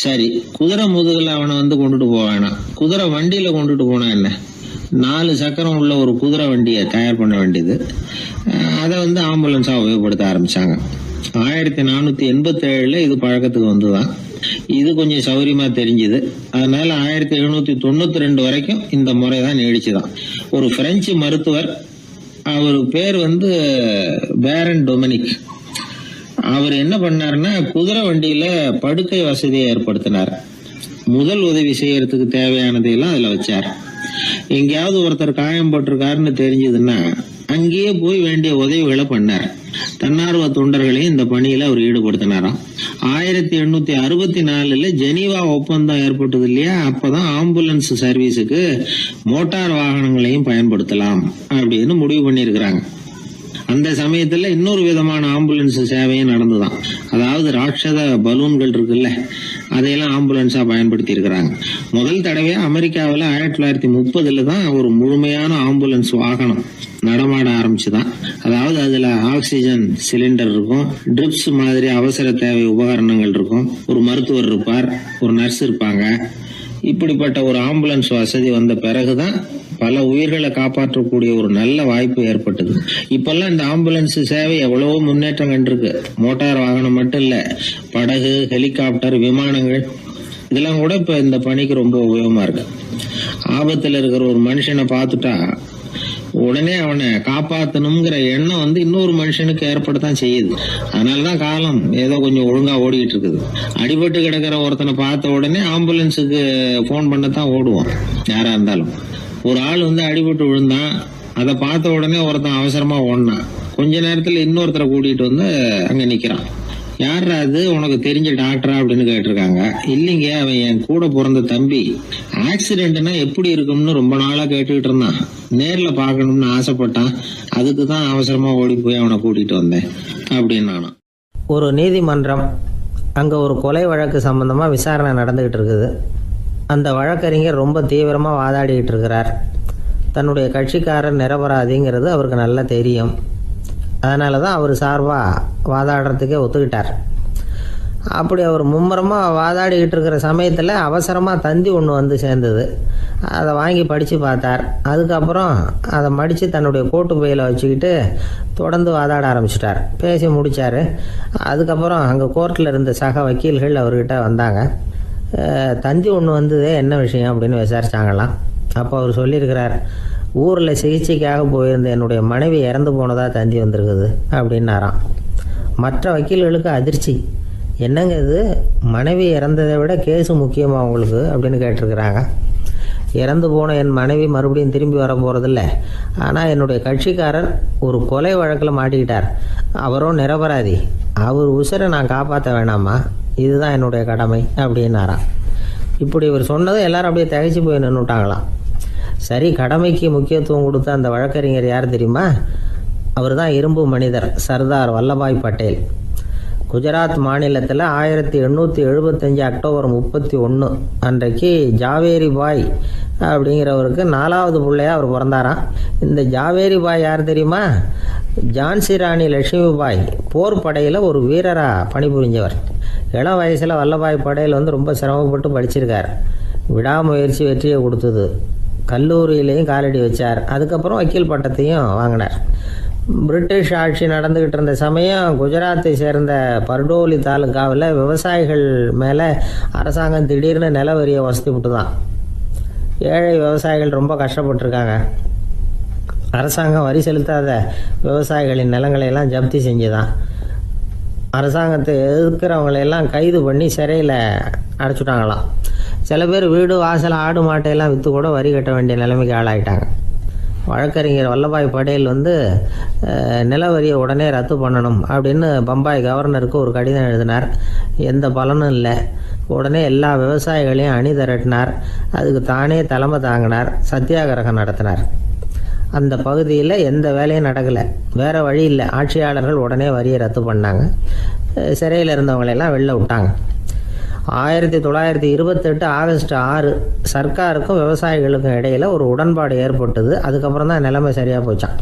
சரி, குதிரை முதுகுல அவனை கொண்டுட்டு போக வேணாம், குதிரை வண்டியில கொண்டுட்டு போனா என்ன? 4 சக்கரம் உள்ள ஒரு குதிரை வண்டியை தயார் பண்ண வேண்டியது. அதை ஆம்புலன்ஸா உபயோகப்படுத்த ஆரம்பிச்சாங்க. 1487 இது பழக்கத்துக்கு வந்துதான். இது கொஞ்சம் சௌரியமா தெரிஞ்சுது. அதனால 1792 வரைக்கும் இந்த முறை தான் நீடிச்சுதான். ஒரு பிரெஞ்சு மருத்துவர், அவர் பேர் பேரன் டொமினிக். அவர் என்ன பண்ணாருன்னா, குதிரை வண்டியில படுக்கை வசதியை ஏற்படுத்தினார். முதல் உதவி செய்யறதுக்கு தேவையானதையெல்லாம் அதுல வச்சார். எங்கேயாவது ஒருத்தர் காயம் போட்டிருக்காருன்னு தெரிஞ்சதுன்னா அங்கேயே போய் வேண்டிய உதவிகளை பண்ணார். தன்னார்வ தொண்டர்களையும் இந்த பணியில அவர் ஈடுபடுத்தினாராம். 1864 ஜெனீவா ஒப்பந்தம் ஏற்பட்டது இல்லையா, அப்பதான் ஆம்புலன்ஸ் சர்வீஸுக்கு மோட்டார் வாகனங்களையும் பயன்படுத்தலாம் அப்படின்னு முடிவு பண்ணிருக்கிறாங்க. அந்த சமயத்துல இன்னொரு விதமான ஆம்புலன்ஸ் சேவையும் நடந்துதான். அதாவது ராட்சத பலூன்கள் இருக்குல்ல, அதையெல்லாம் ஆம்புலன்ஸா பயன்படுத்தி இருக்கிறாங்க. முதல் தடவையா அமெரிக்காவில் 1930 தான் ஒரு முழுமையான ஆம்புலன்ஸ் வாகனம் நடமாட ஆரம்பிச்சுதான். அதாவது அதுல ஆக்சிஜன் சிலிண்டர் இருக்கும், ட்ரிப்ஸ் மாதிரி அவசர தேவை உபகரணங்கள் இருக்கும், ஒரு மருத்துவர் இருப்பார், ஒரு நர்ஸ் இருப்பாங்க. இப்படிப்பட்ட ஒரு ஆம்புலன்ஸ் வசதி வந்த பிறகுதான் பல உயிர்களை காப்பாற்றக்கூடிய ஒரு நல்ல வாய்ப்பு ஏற்பட்டது. இப்பெல்லாம் இந்த ஆம்புலன்ஸ் சேவை எவ்வளவோ முன்னேற்றம் கண்டிருக்கு. மோட்டார் வாகனம் மட்டும் இல்ல, படகு, ஹெலிகாப்டர், விமானங்கள் இதெல்லாம் கூட இப்ப இந்த பணிக்கு ரொம்ப உபயோகமா இருக்கு. ஆபத்துல இருக்கிற ஒரு மனுஷனை பார்த்துட்டா உடனே அவனை காப்பாத்தணுங்கிற எண்ணம் இன்னொரு மனுஷனுக்கு ஏற்படத்தான் செய்யுது. அதனாலதான் காலம் ஏதோ கொஞ்சம் ஒழுங்கா ஓடிக்கிட்டு இருக்குது. அடிபட்டு கிடக்கிற ஒருத்தனை பார்த்த உடனே ஆம்புலன்ஸுக்கு போன் பண்ணத்தான் ஓடுவோம் யாரா இருந்தாலும். ஒரு ஆள் அடிபட்டு விழுந்தான், அதை பார்த்த உடனே ஒருத்தன் அவசரமா ஓடினான். கொஞ்ச நேரத்துல இன்னொருத்தரை கூட்டிட்டு அங்க நிக்கிறான். யாரா அது, உனக்கு தெரிஞ்ச டாக்டரா அப்படின்னு கேட்டிருக்காங்க. இல்லைங்க, அவன் என் கூட பிறந்த தம்பி. ஆக்சிடென்ட்னா எப்படி இருக்கும்னு ரொம்ப நாளா கேட்டுக்கிட்டு இருந்தான், நேர்ல பாக்கணும்னு ஆசைப்பட்டான், அதுக்கு தான் அவசரமா ஓடி போய் அவனை கூட்டிட்டு வந்தேன் அப்படின்னு நானும். ஒரு நீதிமன்றம், அங்கே ஒரு கொலை வழக்கு சம்பந்தமாக விசாரணை நடந்துக்கிட்டு இருக்குது. அந்த வழக்கறிஞர் ரொம்ப தீவிரமாக வாதாடிக்கிட்டு இருக்கிறார். தன்னுடைய கட்சிக்காரர் நிரபராதிங்கிறது அவருக்கு நல்லா தெரியும். அதனால தான் அவர் சார்பாக வாதாடுறதுக்கே ஒத்துக்கிட்டார். அப்படி அவர் மும்முரமாக வாதாடிக்கிட்டு இருக்கிற சமயத்தில் அவசரமாக தந்தி ஒன்று வந்து சேர்ந்தது. அதை வாங்கி படித்து பார்த்தார். அதுக்கப்புறம் அதை மடித்து தன்னுடைய கோட்டு பையில் வச்சுக்கிட்டு தொடர்ந்து வாதாட ஆரம்பிச்சிட்டார். பேசி முடித்தார். அதுக்கப்புறம் அங்கே கோர்ட்டில் இருந்த சக வக்கீல்கள் அவர்கிட்ட வந்தாங்க. தந்தி ஒன்று வந்ததே, என்ன விஷயம் அப்படின்னு விசாரிச்சாங்களாம். அப்போ அவர் சொல்லியிருக்கிறார், ஊரில் சிகிச்சைக்காக போயிருந்த என்னுடைய மனைவி இறந்து போனதாக தந்தி வந்திருக்குது அப்படின்னாராம். மற்ற வக்கீல்களுக்கு அதிர்ச்சி. என்னங்க இது, மனைவி இறந்ததை விட கேஸு முக்கியமாக உங்களுக்கு அப்படின்னு கேட்டிருக்கிறாங்க. இறந்து போன என் மனைவி மறுபடியும் திரும்பி வர போகிறதில்ல. ஆனால் என்னுடைய கட்சிக்காரர் ஒரு கொலை வழக்கில் மாட்டிக்கிட்டார். அவரும் நிரபராதி. அவர் உசுரை நான் காப்பாற்ற வேணாமா? இதுதான் என்னுடைய கடமை அப்படின்னாராம். இப்படி இவர் சொன்னதும் எல்லாரும் அப்படியே திகைச்சு போய் நின்றுட்டாங்களாம். சரி, கடமைக்கு முக்கியத்துவம் கொடுத்த அந்த வழக்கறிஞர் யார் தெரியுமா? அவர் தான் இரும்பு மனிதர் சர்தார் வல்லபாய் பட்டேல். குஜராத் மாநிலத்தில் 1875 அக்டோபர் 31 அன்றைக்கு ஜாவேரி பாய் அப்படிங்கிறவருக்கு 4வது பிள்ளையாக அவர் பிறந்தாராம். இந்த ஜாவேரி பாய் யார் தெரியுமா? ஜான்சி ராணி லட்சுமி பாய் போர் படையில் ஒரு வீரராக பணிபுரிஞ்சவர். இளம் வயசில் வல்லபாய் பட்டேல் ரொம்ப சிரமப்பட்டு படிச்சிருக்கார். விடாமுயற்சி வெற்றியை கொடுத்தது. கல்லூரியிலையும் காலடி வச்சார். அதுக்கப்புறம் வக்கீல் பட்டத்தையும் வாங்கினார். பிரிட்டிஷ் ஆட்சி நடந்துக்கிட்டு இருந்த சமயம் குஜராத்தை சேர்ந்த பர்டோலி தாலுக்காவில் விவசாயிகள் மேலே அரசாங்கம் திடீர்னு நில வரியை வசதி விட்டு தான். ஏழை விவசாயிகள் ரொம்ப கஷ்டப்பட்டுருக்காங்க. அரசாங்கம் வரி செலுத்தாத விவசாயிகளின் நிலங்களையெல்லாம் ஜப்தி செஞ்சுதான். அரசாங்கத்தை எதிர்க்கிறவங்களையெல்லாம் கைது பண்ணி சிறையில் அடைச்சுட்டாங்களாம். சில பேர் வீடு வாசல் ஆடு மாட்டையெல்லாம் விற்று கூட வரி கட்ட வேண்டிய நிலைமைக்கு ஆளாயிட்டாங்க. வழக்கறிஞர் வல்லபாய் பட்டேல் நில வரியை உடனே ரத்து பண்ணணும் அப்படின்னு பம்பாய் கவர்னருக்கு ஒரு கடிதம் எழுதினார். எந்த பலனும் இல்லை. உடனே எல்லா விவசாயிகளையும் அணி திரட்டினார். அதுக்கு தானே தலைமை தாங்கினார். சத்தியாகிரகம் நடத்தினார். அந்த பகுதியில் எந்த வேலையும் நடக்கலை. வேறு வழி இல்லை. ஆட்சியாளர்கள் உடனே வரியை ரத்து பண்ணாங்க. சிறையில் இருந்தவங்களெல்லாம் வெளில விட்டாங்க. 1928 ஆகஸ்ட் 6 சர்க்காருக்கும் விவசாயிகளுக்கும் இடையில் ஒரு உடன்பாடு ஏற்பட்டது. அதுக்கப்புறம் தான் நிலைமை சரியாக போச்சான்.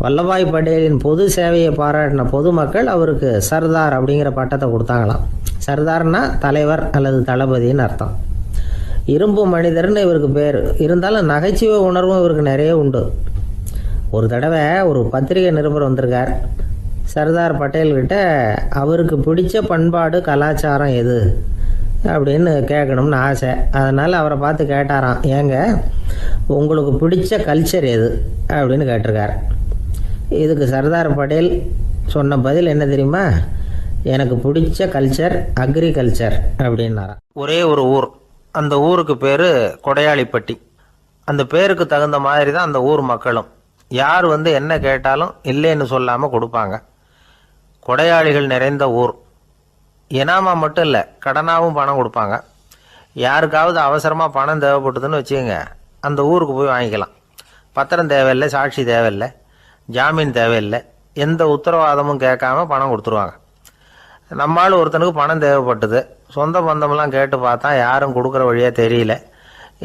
வல்லபாய் பட்டேலின் பொது சேவையை பாராட்டின பொதுமக்கள் அவருக்கு சர்தார் அப்படிங்கிற பட்டத்தை கொடுத்தாங்களாம். சர்தார்னா தலைவர் அல்லது தளபதின்னு அர்த்தம். இரும்பு மனிதர்னு இவருக்கு பேர். இருந்தாலும் நகைச்சுவை உணர்வும் இவருக்கு நிறைய உண்டு. ஒரு தடவை ஒரு பத்திரிகை நிருபர் வந்திருக்கார். சர்தார் பட்டேல்கிட்ட அவருக்கு பிடிச்ச பண்பாடு கலாச்சாரம் எது அப்படின்னு கேட்கணும்னு ஆசை. அதனால் அவரை பார்த்து கேட்டாராம், ஏங்க உங்களுக்கு பிடிச்ச கல்ச்சர் எது அப்படின்னு கேட்டிருக்கார். இதுக்கு சர்தார் பட்டேல் சொன்ன பதில் என்ன தெரியுமா? எனக்கு பிடிச்ச கல்ச்சர் அக்ரிகல்ச்சர் அப்படின்னாராம். ஒரே ஒரு ஊர். அந்த ஊருக்கு பேர் கொடையாளிப்பட்டி. அந்த பேருக்கு தகுந்த மாதிரி தான் அந்த ஊர் மக்களும். யார் என்ன கேட்டாலும் இல்லைன்னு சொல்லாமல் கொடுப்பாங்க. கொடையாளிகள் நிறைந்த ஊர். இனாமா மட்டும் இல்லை, கடனாகவும் பணம் கொடுப்பாங்க. யாருக்காவது அவசரமாக பணம் தேவைப்பட்டதுன்னு வச்சுக்கோங்க, அந்த ஊருக்கு போய் வாங்கிக்கலாம். பத்திரம் தேவையில்லை, சாட்சி தேவையில்லை, ஜாமீன் தேவையில்லை, எந்த உத்தரவாதமும் கேட்காம பணம் கொடுத்துருவாங்க. நம்மளால் ஒருத்தனுக்கு பணம் தேவைப்பட்டது. சொந்த பந்தமெல்லாம் கேட்டு பார்த்தா யாரும் கொடுக்குற வழியாக தெரியல.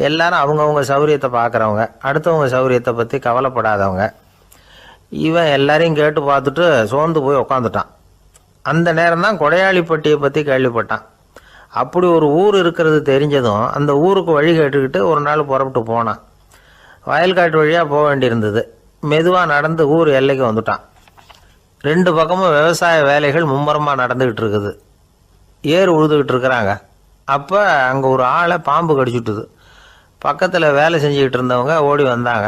எல்லாரும் அவங்கவுங்க சௌரியத்தை பார்க்குறவங்க, அடுத்தவங்க சௌரியத்தை பற்றி கவலைப்படாதவங்க. இவன் எல்லாரையும் கேட்டு பார்த்துட்டு சோர்ந்து போய் உக்காந்துட்டான். அந்த நேரம் தான் கொடையாளிப்பட்டியை பற்றி கேள்விப்பட்டான். அப்படி ஒரு ஊர் இருக்கிறது தெரிஞ்சதும் அந்த ஊருக்கு வழி கேட்டுக்கிட்டு ஒரு நாள் புறப்பட்டு போனான். வயல்காட்டு வழியாக போக வேண்டியிருந்தது. மெதுவாக நடந்து ஊர் எல்லைக்கு வந்துட்டான். 2 பக்கமும் விவசாய வேலைகள் மும்முரமாக நடந்துக்கிட்டு இருக்குது. ஏர் உழுதுகிட்டு இருக்கிறாங்க. அப்போ அங்கே ஒரு ஆளை பாம்பு கடிச்சுட்டுது. பக்கத்தில் வேலை செஞ்சுக்கிட்டு இருந்தவங்க ஓடி வந்தாங்க.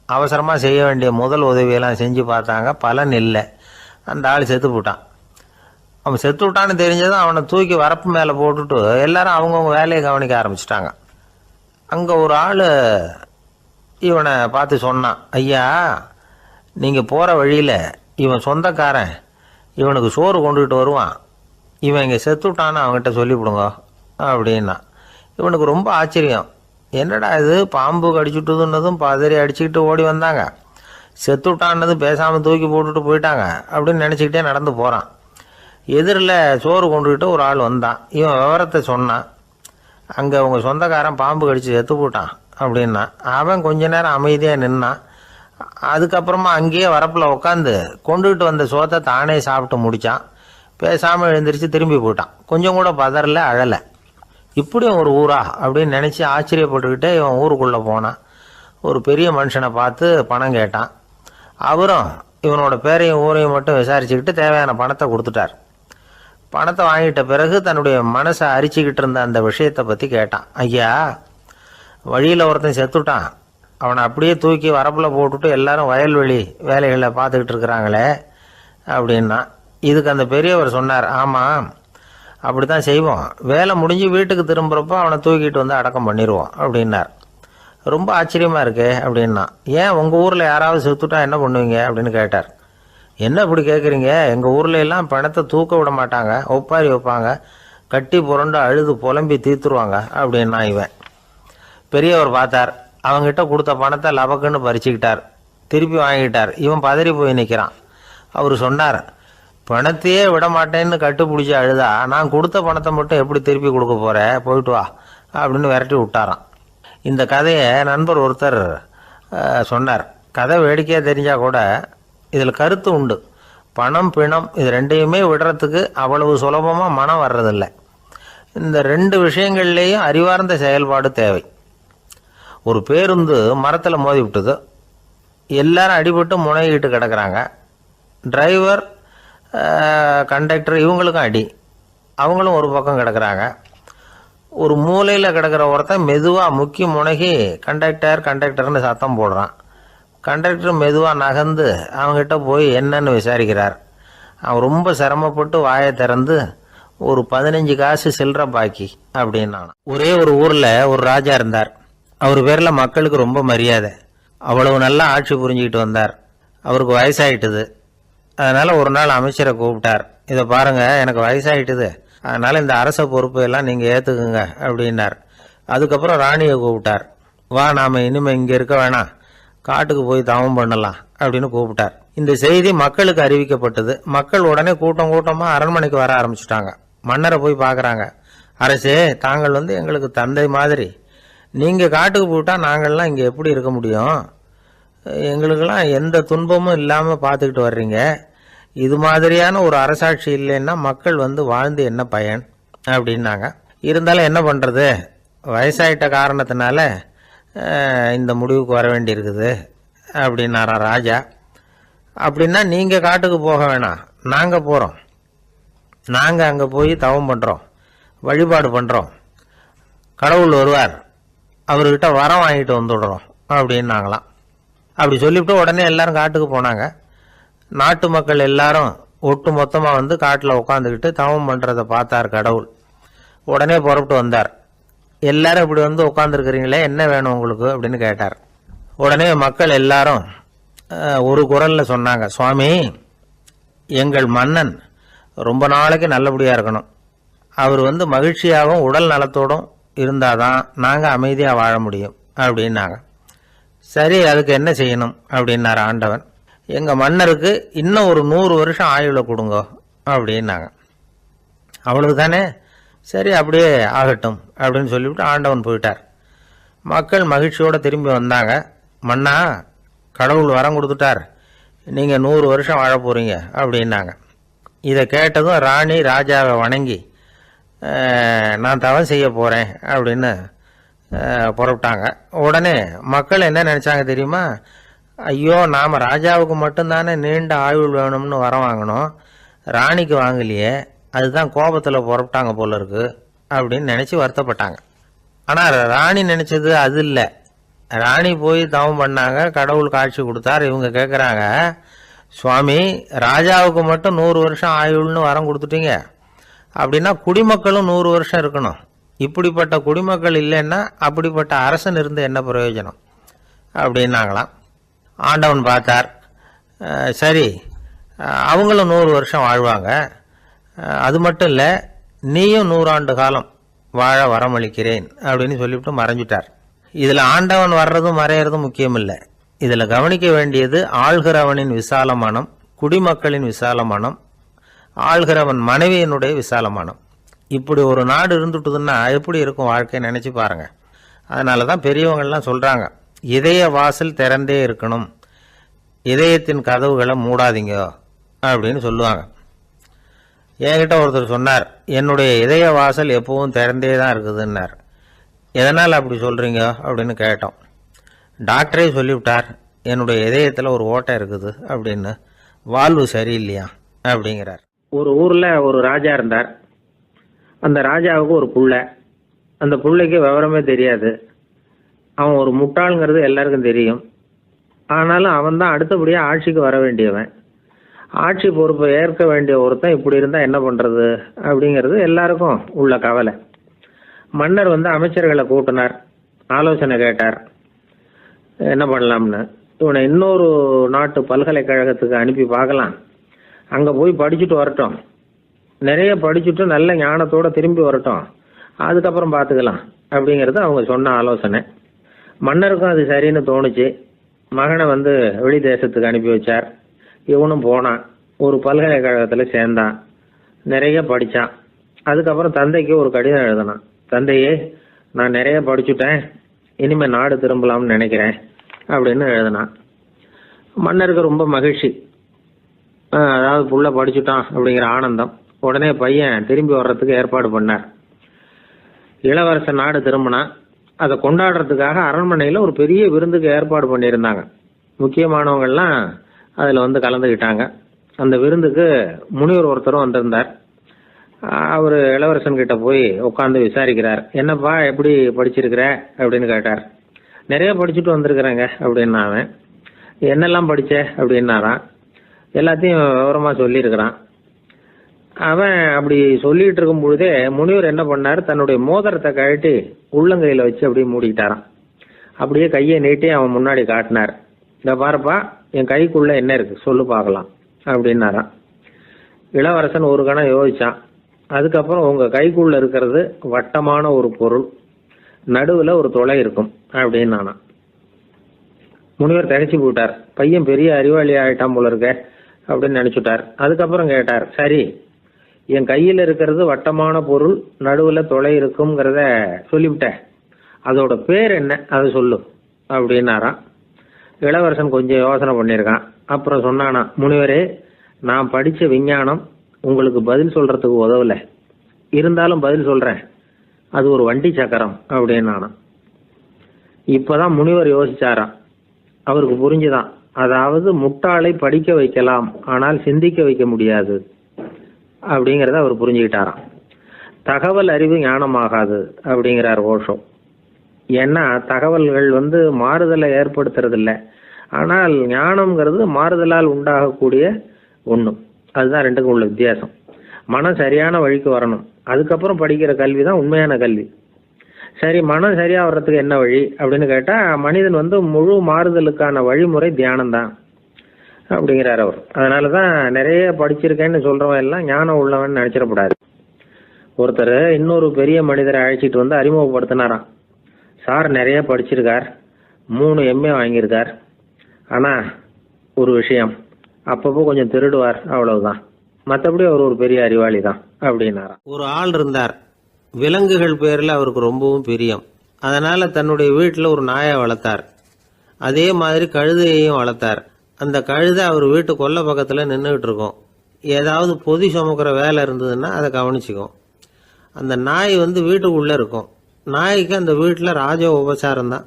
அவசரமாக செய்ய வேண்டிய முதல் உதவியெல்லாம் செஞ்சு பார்த்தாங்க. பலன் இல்லை. அந்த ஆள் செத்து போட்டான். அவன் செத்து விட்டான்னு தெரிஞ்சதும் அவனை தூக்கி வரப்பு மேலே போட்டுட்டு எல்லாரும் அவங்கவுங்க வேலையை கவனிக்க ஆரம்பிச்சிட்டாங்க. அங்கே ஒரு ஆள் இவனை பார்த்து சொன்னான், ஐயா, நீங்கள் போகிற வழியில் இவன் சொந்தக்காரன் இவனுக்கு சோறு கொண்டுகிட்டு வருவான். இவன் இங்கே செத்துட்டான்னு அவங்ககிட்ட சொல்லிவிடுங்க அப்படின்னா. இவனுக்கு ரொம்ப ஆச்சரியம். என்னடா இது, பாம்பு கடிச்சுட்டுதுன்னதும் பதறி அடிச்சுக்கிட்டு ஓடி வந்தாங்க, செத்துட்டான்னதும் பேசாமல் தூக்கி போட்டுட்டு போயிட்டாங்க அப்படின்னு நினச்சிக்கிட்டே நடந்து போகிறான். எதிரில் சோறு கொண்டுக்கிட்டு ஒரு ஆள் வந்தான். இவன் விவரத்தை சொன்னான். அங்கே அவங்க சொந்தக்காரன் பாம்பு கடிச்சு செத்து போட்டான் அப்படின்னா. அவன் கொஞ்ச நேரம் அமைதியாக நின்னான். அதுக்கப்புறமா அங்கேயே வரப்பில் உட்காந்து கொண்டுகிட்டு வந்த சோத்தை தானே சாப்பிட்டு முடித்தான். பேசாமல் எழுந்திரிச்சு திரும்பி போயிட்டான். கொஞ்சம் கூட பதறல, அழலை. இப்படியும் ஒரு ஊரா அப்படின்னு நினச்சி ஆச்சரியப்பட்டுக்கிட்டே இவன் ஊருக்குள்ளே போனான். ஒரு பெரிய மனுஷனை பார்த்து பணம் கேட்டான். அவரும் இவனோட பேரையும் ஊரையும் மட்டும் விசாரிச்சுக்கிட்டு தேவையான பணத்தை கொடுத்துட்டார். பணத்தை வாங்கிட்ட பிறகு தன்னுடைய மனசை அரிச்சுக்கிட்டு இருந்த அந்த விஷயத்தை பற்றி கேட்டான். ஐயா, வழியில் ஒருத்தன் செத்துட்டான், அவனை அப்படியே தூக்கி வரப்பில் போட்டுட்டு எல்லாரும் வயல்வெளி வேலைகளை பார்த்துக்கிட்டு இருக்கிறாங்களே அப்படின்னா. இதுக்கு அந்த பெரியவர் சொன்னார், ஆமாம் அப்படி தான் செய்வோம், வேலை முடிஞ்சு வீட்டுக்கு திரும்புகிறப்போ அவனை தூக்கிட்டு வந்து அடக்கம் பண்ணிடுவோம் அப்படின்னார். ரொம்ப ஆச்சரியமாக இருக்கே அப்படின்னா. ஏன் உங்கள் ஊரில் யாராவது செத்துட்டா என்ன பண்ணுவீங்க அப்படின்னு கேட்டார். என்ன இப்படி கேட்குறீங்க, எங்கள் ஊரில் எல்லாம் பணத்தை தூக்க விட மாட்டாங்க, ஒப்பாரி வைப்பாங்க, கட்டி புரண்டு அழுது புலம்பி தீர்த்துருவாங்க அப்படின்னா இவன். பெரியவர் பார்த்தார், அவங்ககிட்ட கொடுத்த பணத்தை லபக்குன்னு பறிச்சுக்கிட்டார், திருப்பி வாங்கிட்டார். இவன் பதறி போய் நிற்கிறான். அவர் சொன்னார், பணத்தையே விட மாட்டேன்னு கட்டுப்பிடிச்சி அழுதா நான் கொடுத்த பணத்தை மட்டும் எப்படி திருப்பி கொடுக்க போகிறேன், போயிட்டு வா அப்படின்னு விரட்டி விட்டாராம். இந்த கதையை நண்பர் ஒருத்தர் சொன்னார். கதை வேடிக்கையாக தெரிஞ்சால் கூட இதில் கருத்து உண்டு. பணம் பிணம் இது ரெண்டையுமே விடுறதுக்கு அவ்வளவு சுலபமாக மனம் வர்றதில்லை. இந்த ரெண்டு விஷயங்கள்லேயும் அறிவார்ந்த செயல்பாடு தேவை. ஒரு பேருந்து மரத்தில் மோதி விட்டுது, எல்லாரும் அடிபட்டு முனைகிட்டு கிடக்கிறாங்க. டிரைவர், கண்டக்டர் இவங்களுக்கும் அடி, அவங்களும் ஒரு பக்கம் கிடக்கிறாங்க. ஒரு மூலையில் கிடக்கிற ஒருத்தன் மெதுவாக முக்கி முனகி கண்டக்டர்னு சத்தம் போடுறான். கண்டக்டர் மெதுவாக நகர்ந்து அவங்ககிட்ட போய் என்னன்னு விசாரிக்கிறார். அவன் ரொம்ப சிரமப்பட்டு வாயை திறந்து ஒரு 15 காசு சில்லற பாக்கி அப்படின்னான். ஒரே ஒரு ஊரில் ஒரு ராஜா இருந்தார். அவர் பேரில் மக்களுக்கு ரொம்ப மரியாதை. அவ்வளவு நல்லா ஆட்சி புரிஞ்சுக்கிட்டு வந்தார். அவருக்கு வயசாயிட்டுது. அதனால் ஒரு நாள் அமைச்சரை கூப்பிட்டார். இதை பாருங்கள், எனக்கு வயசாயிட்டுது, அதனால் இந்த அரச பொறுப்பை எல்லாம் நீங்கள் ஏற்றுக்குங்க அப்படின்னார். அதுக்கப்புறம் ராணியை கூப்பிட்டார். வா, நாம் இனிமேல் இங்கே இருக்க வேணாம், காட்டுக்கு போய் தவம் பண்ணலாம் அப்படின்னு கூப்பிட்டார். இந்த செய்தி மக்களுக்கு அறிவிக்கப்பட்டது. மக்கள் உடனே கூட்டம் கூட்டமாக அரண்மனைக்கு வர ஆரம்பிச்சுட்டாங்க. மன்னரை போய் பார்க்குறாங்க. அரசே, தாங்கள் எங்களுக்கு தந்தை மாதிரி, நீங்கள் காட்டுக்கு போயிட்டால் நாங்கள்லாம் இங்கே எப்படி இருக்க முடியும்? எங்களுக்கெல்லாம் எந்த துன்பமும் இல்லாமல் பார்த்துக்கிட்டு வர்றீங்க. இது மாதிரியான ஒரு அரசாட்சி இல்லைன்னா மக்கள் வாழ்ந்து என்ன பயன் அப்படின்னாங்க. இருந்தாலும் என்ன பண்ணுறது, வயசாயிட்ட காரணத்தினால இந்த முடிவுக்கு வர வேண்டியிருக்குது அப்படின்னாரா ராஜா. அப்படின்னா நீங்கள் காட்டுக்கு போக வேணாம், நாங்கள் போகிறோம். நாங்கள் அங்கே போய் தவம் பண்ணுறோம், வழிபாடு பண்ணுறோம், கடவுள் வருவார், அவர்கிட்ட வரம் வாங்கிட்டு வந்துடுறோம் அப்படின்னாங்களாம். அப்படி சொல்லிவிட்டு உடனே எல்லாரும் காட்டுக்கு போனாங்க. நாட்டு மக்கள் எல்லாரும் ஒட்டு மொத்தமாக காட்டில் உட்காந்துக்கிட்டு தவம் பண்ணுறதை பார்த்தார் கடவுள். உடனே புறப்பட்டு வந்தார். எல்லாரும் இப்படி உட்காந்துருக்கிறீங்களே, என்ன வேணும் உங்களுக்கு அப்படின்னு கேட்டார். உடனே மக்கள் எல்லாரும் ஒரு குரலில் சொன்னாங்க, சுவாமி, எங்கள் மன்னன் ரொம்ப நாளைக்கு நல்லபடியாக இருக்கணும். அவர் மகிழ்ச்சியாகவும் உடல் நலத்தோடும் இருந்தாதான் நாங்கள் அமைதியாக வாழ முடியும் அப்படின்னாங்க. சரி, அதுக்கு என்ன செய்யணும் அப்படின்னார் ஆண்டவன். எங்கள் மன்னருக்கு இன்னும் ஒரு 100 வருஷம் ஆயுளை கொடுங்க அப்படின்னாங்க. அவ்வளவு தானே, சரி அப்படியே ஆகட்டும் அப்படின்னு சொல்லிவிட்டு ஆண்டவன் போயிட்டார். மக்கள் மகிழ்ச்சியோடு திரும்பி வந்தாங்க. மன்னா, கடவுள் வரம் கொடுத்துட்டார், நீங்கள் 100 வருஷம் வாழ போகிறீங்க அப்படின்னாங்க. இதை கேட்டதும் ராணி ராஜாவை வணங்கி நான் தவம் செய்ய போகிறேன் அப்படின்னு புறப்பட்டாங்க. உடனே மக்கள் என்ன நினச்சாங்க தெரியுமா? ஐயோ, நாம் ராஜாவுக்கு மட்டும்தானே நீண்ட ஆயுள் வேணும்னு வரம் வாங்கினோம், ராணிக்கு வாங்கலையே, அதுதான் கோபத்தில் புறப்பட்டாங்க போல இருக்கு அப்படின்னு நினச்சி வருத்தப்பட்டாங்க. ஆனால் ராணி நினச்சது அது இல்லை. ராணி போய் தவம் பண்ணாங்க, கடவுள் காட்சி கொடுத்தார். இவங்க கேட்குறாங்க, சுவாமி, ராஜாவுக்கு மட்டும் 100 வருஷம் ஆயுள்னு வரம் கொடுத்துட்டீங்க, அப்படின்னா குடிமக்களும் 100 வருஷம் இருக்கணும். இப்படிப்பட்ட குடிமக்கள் இல்லைன்னா அப்படிப்பட்ட அரசன் இருந்து என்ன பிரயோஜனம் அப்படின்னாங்களாம். ஆண்டவன் பார்த்தார். சரி, அவங்களும் 100 வருஷம் வாழ்வாங்க, அது மட்டும் இல்லை, நீயும் 100 ஆண்டு காலம் வாழ வரமளிக்கிறேன் அப்படின்னு சொல்லிவிட்டு மறைஞ்சிட்டார். இதில் ஆண்டவன் வர்றதும் மறையிறதும் முக்கியம் இல்லை. இதில் கவனிக்க வேண்டியது ஆள்கிறவனின் விசாலமானம், குடிமக்களின் விசாலமானம், ஆள்கிறவன் மனைவியினுடைய விசாலமானம். இப்படி ஒரு நாடு இருந்துட்டுதுன்னா எப்படி இருக்கும் வாழ்க்கை நினச்சி பாருங்கள். அதனால தான் பெரியவங்கள்லாம் சொல்கிறாங்க, இதய வாசல் திறந்தே இருக்கணும், இதயத்தின் கதவுகளை மூடாதீங்க அப்படின்னு சொல்லுவாங்க. என்கிட்ட ஒருத்தர் சொன்னார், என்னுடைய இதய வாசல் எப்பவும் திறந்தே தான் இருக்குதுன்னார். எதனால் அப்படி சொல்கிறீங்க அப்படின்னு கேட்டோம். டாக்டரே சொல்லிவிட்டார், என்னுடைய இதயத்தில் ஒரு ஓட்டை இருக்குது அப்படின்னு, வால்வு சரியில்லையா அப்படிங்கிறார். ஒரு ஊரில் ஒரு ராஜா இருந்தார். அந்த ராஜாவுக்கு ஒரு புள்ள. அந்த புள்ளைக்கு விவரமே தெரியாது. அவன் ஒரு முட்டாளுங்கிறது எல்லாருக்கும் தெரியும். ஆனாலும் அவன் தான் அடுத்தபடியாக ஆட்சிக்கு வர வேண்டியவன். ஆட்சி பொறுப்பை ஏற்க வேண்டிய ஒருத்தன் இப்படி இருந்தால் என்ன பண்ணுறது அப்படிங்கிறது எல்லாருக்கும் உள்ள கவலை. மன்னர் அமைச்சர்களை கூட்டினார், ஆலோசனை கேட்டார் என்ன பண்ணலாம்னு. இவனை இன்னொரு நாட்டு பல்கலைக்கழகத்துக்கு அனுப்பி பார்க்கலாம், அங்கே போய் படிச்சுட்டு வரட்டும், நிறைய படிச்சுட்டு நல்ல ஞானத்தோடு திரும்பி வரட்டும், அதுக்கப்புறம் பார்த்துக்கலாம் அப்படிங்கிறது அவங்க சொன்ன ஆலோசனை. மன்னருக்கும் அது சரின்னு தோணுச்சு. மகனை வெளி தேசத்துக்கு அனுப்பி வச்சார். இவனும் போனான், ஒரு பல்கலைக்கழகத்தில் சேர்ந்தான், நிறைய படித்தான். அதுக்கப்புறம் தந்தைக்கு ஒரு கடிதம் எழுதினான். தந்தையே, நான் நிறைய படிச்சுட்டேன், இனிமேல் நாடு திரும்பலாம்னு நினைக்கிறேன் அப்படின்னு எழுதினான். மன்னருக்கு ரொம்ப மகிழ்ச்சி. அதாவது புள்ள படிச்சுட்டான் அப்படிங்கிற ஆனந்தம். உடனே பையன் திரும்பி வர்றதுக்கு ஏற்பாடு பண்ணார். இளவரசன் நாடு திரும்பினான். அதை கொண்டாடுறதுக்காக அரண்மனையில் ஒரு பெரிய விருந்துக்கு ஏற்பாடு பண்ணியிருந்தாங்க. முக்கியமானவங்கள்லாம் அதில் கலந்துக்கிட்டாங்க. அந்த விருந்துக்கு முனிவர் ஒருத்தரும் வந்திருந்தார். அவர் இளவரசன் கிட்ட போய் உட்காந்து விசாரிக்கிறார். என்னப்பா, எப்படி படிச்சிருக்கிற அப்படின்னு கேட்டார். நிறைய படிச்சுட்டு வந்திருக்கிறேங்க அப்படின்னா அவன். என்னெல்லாம் படித்த அப்படின்னாரான். எல்லாத்தையும் விவரமாக சொல்லியிருக்கிறான். அவன் அப்படி சொல்லிட்டு இருக்கும் பொழுதே முனிவர் என்ன பண்ணார், தன்னுடைய மோதிரத்தை கழட்டி உள்ளங்கையில் வச்சு அப்படியே மூடிக்கிட்டாரான். அப்படியே கையை நீட்டி அவன் முன்னாடி காட்டினார். இந்த பாருப்பா, என் கைக்குள்ள என்ன இருக்கு சொல்லு பார்க்கலாம் அப்படின்னாரான். இளவரசன் ஒரு கணம் யோசிச்சான். அதுக்கப்புறம் உங்கள் கைக்குள்ள இருக்கிறது வட்டமான ஒரு பொருள், நடுவில் ஒரு துளை இருக்கும் அப்படின்னு நானான். முனிவர் திகைச்சு போட்டார். பையன் பெரிய அறிவாளி ஆகிட்டான் போல இருக்க அப்படின்னு நினச்சுட்டார். அதுக்கப்புறம் கேட்டார், சரி, என் கையில் இருக்கிறது வட்டமான பொருள், நடுவில் துளை இருக்குங்கிறத சொல்லிவிட்டேன், அதோட பேர் என்ன அதை சொல்லு அப்படின்னாரான். இளவரசன் கொஞ்சம் யோசனை பண்ணியிருக்கான். அப்புறம் சொன்னானா, முனிவரே, நான் படித்த விஞ்ஞானம் உங்களுக்கு பதில் சொல்கிறதுக்கு உதவலை, இருந்தாலும் பதில் சொல்கிறேன், அது ஒரு வண்டி சக்கரம் அப்படின்னானா. இப்போதான் முனிவர் யோசிச்சாராம். அவருக்கு புரிஞ்சுதான், அதாவது முட்டாளை படிக்க வைக்கலாம், ஆனால் சிந்திக்க வைக்க முடியாது அப்படிங்கிறத அவர் புரிஞ்சுக்கிட்டாராம். தகவல் அறிவு ஞானமாகாது அப்படிங்கிறார் ஓஷோ. ஏன்னா தகவல்கள் மாறுதலை ஏற்படுத்துறதில்லை, ஆனால் ஞானம்ங்கிறது மாறுதலால் உண்டாகக்கூடிய ஒன்று. அதுதான் ரெண்டுக்கும் உள்ள வித்தியாசம். மனம் சரியான வழிக்கு வரணும், அதுக்கப்புறம் படிக்கிற கல்வி தான் உண்மையான கல்வி. சரி, மனம் சரியா வர்றதுக்கு என்ன வழி அப்படின்னு கேட்டால், மனிதன் முழு மாறுதலுக்கான வழிமுறை தியானம்தான் அப்படிங்கிறார் அவர். அதனால தான் நிறைய படிச்சிருக்கேன்னு சொல்கிறவன் எல்லாம் ஞானம் உள்ளவன் நினச்சிடக்கூடாது. ஒருத்தர் இன்னொரு பெரிய மனிதரை அழைச்சிட்டு அறிமுகப்படுத்தினாராம். சார் நிறைய படிச்சிருக்கார், 3 MA வாங்கியிருக்கார், ஆனால் ஒரு விஷயம், அப்பப்போ கொஞ்சம் திருடுவார், அவ்வளவுதான், மற்றபடி அவர் ஒரு பெரிய அறிவாளி தான் அப்படின்னாராம். ஒரு ஆள் இருந்தார், விலங்குகள் பேரில் அவருக்கு ரொம்பவும் பிரியம். அதனால் தன்னுடைய வீட்டில் ஒரு நாயை வளர்த்தார். அதே மாதிரி கழுதையையும் வளர்த்தார். அந்த கழுதை அவர் வீட்டு கொல்லை பக்கத்தில் நின்றுக்கிட்டு இருக்கும். ஏதாவது பொதி சுமக்கிற வேலை இருந்ததுன்னா அதை கவனிச்சிக்கும். அந்த நாய் வீட்டுக்குள்ளே இருக்கும். நாய்க்கு அந்த வீட்டில் ராஜ உபசாரம் தான்.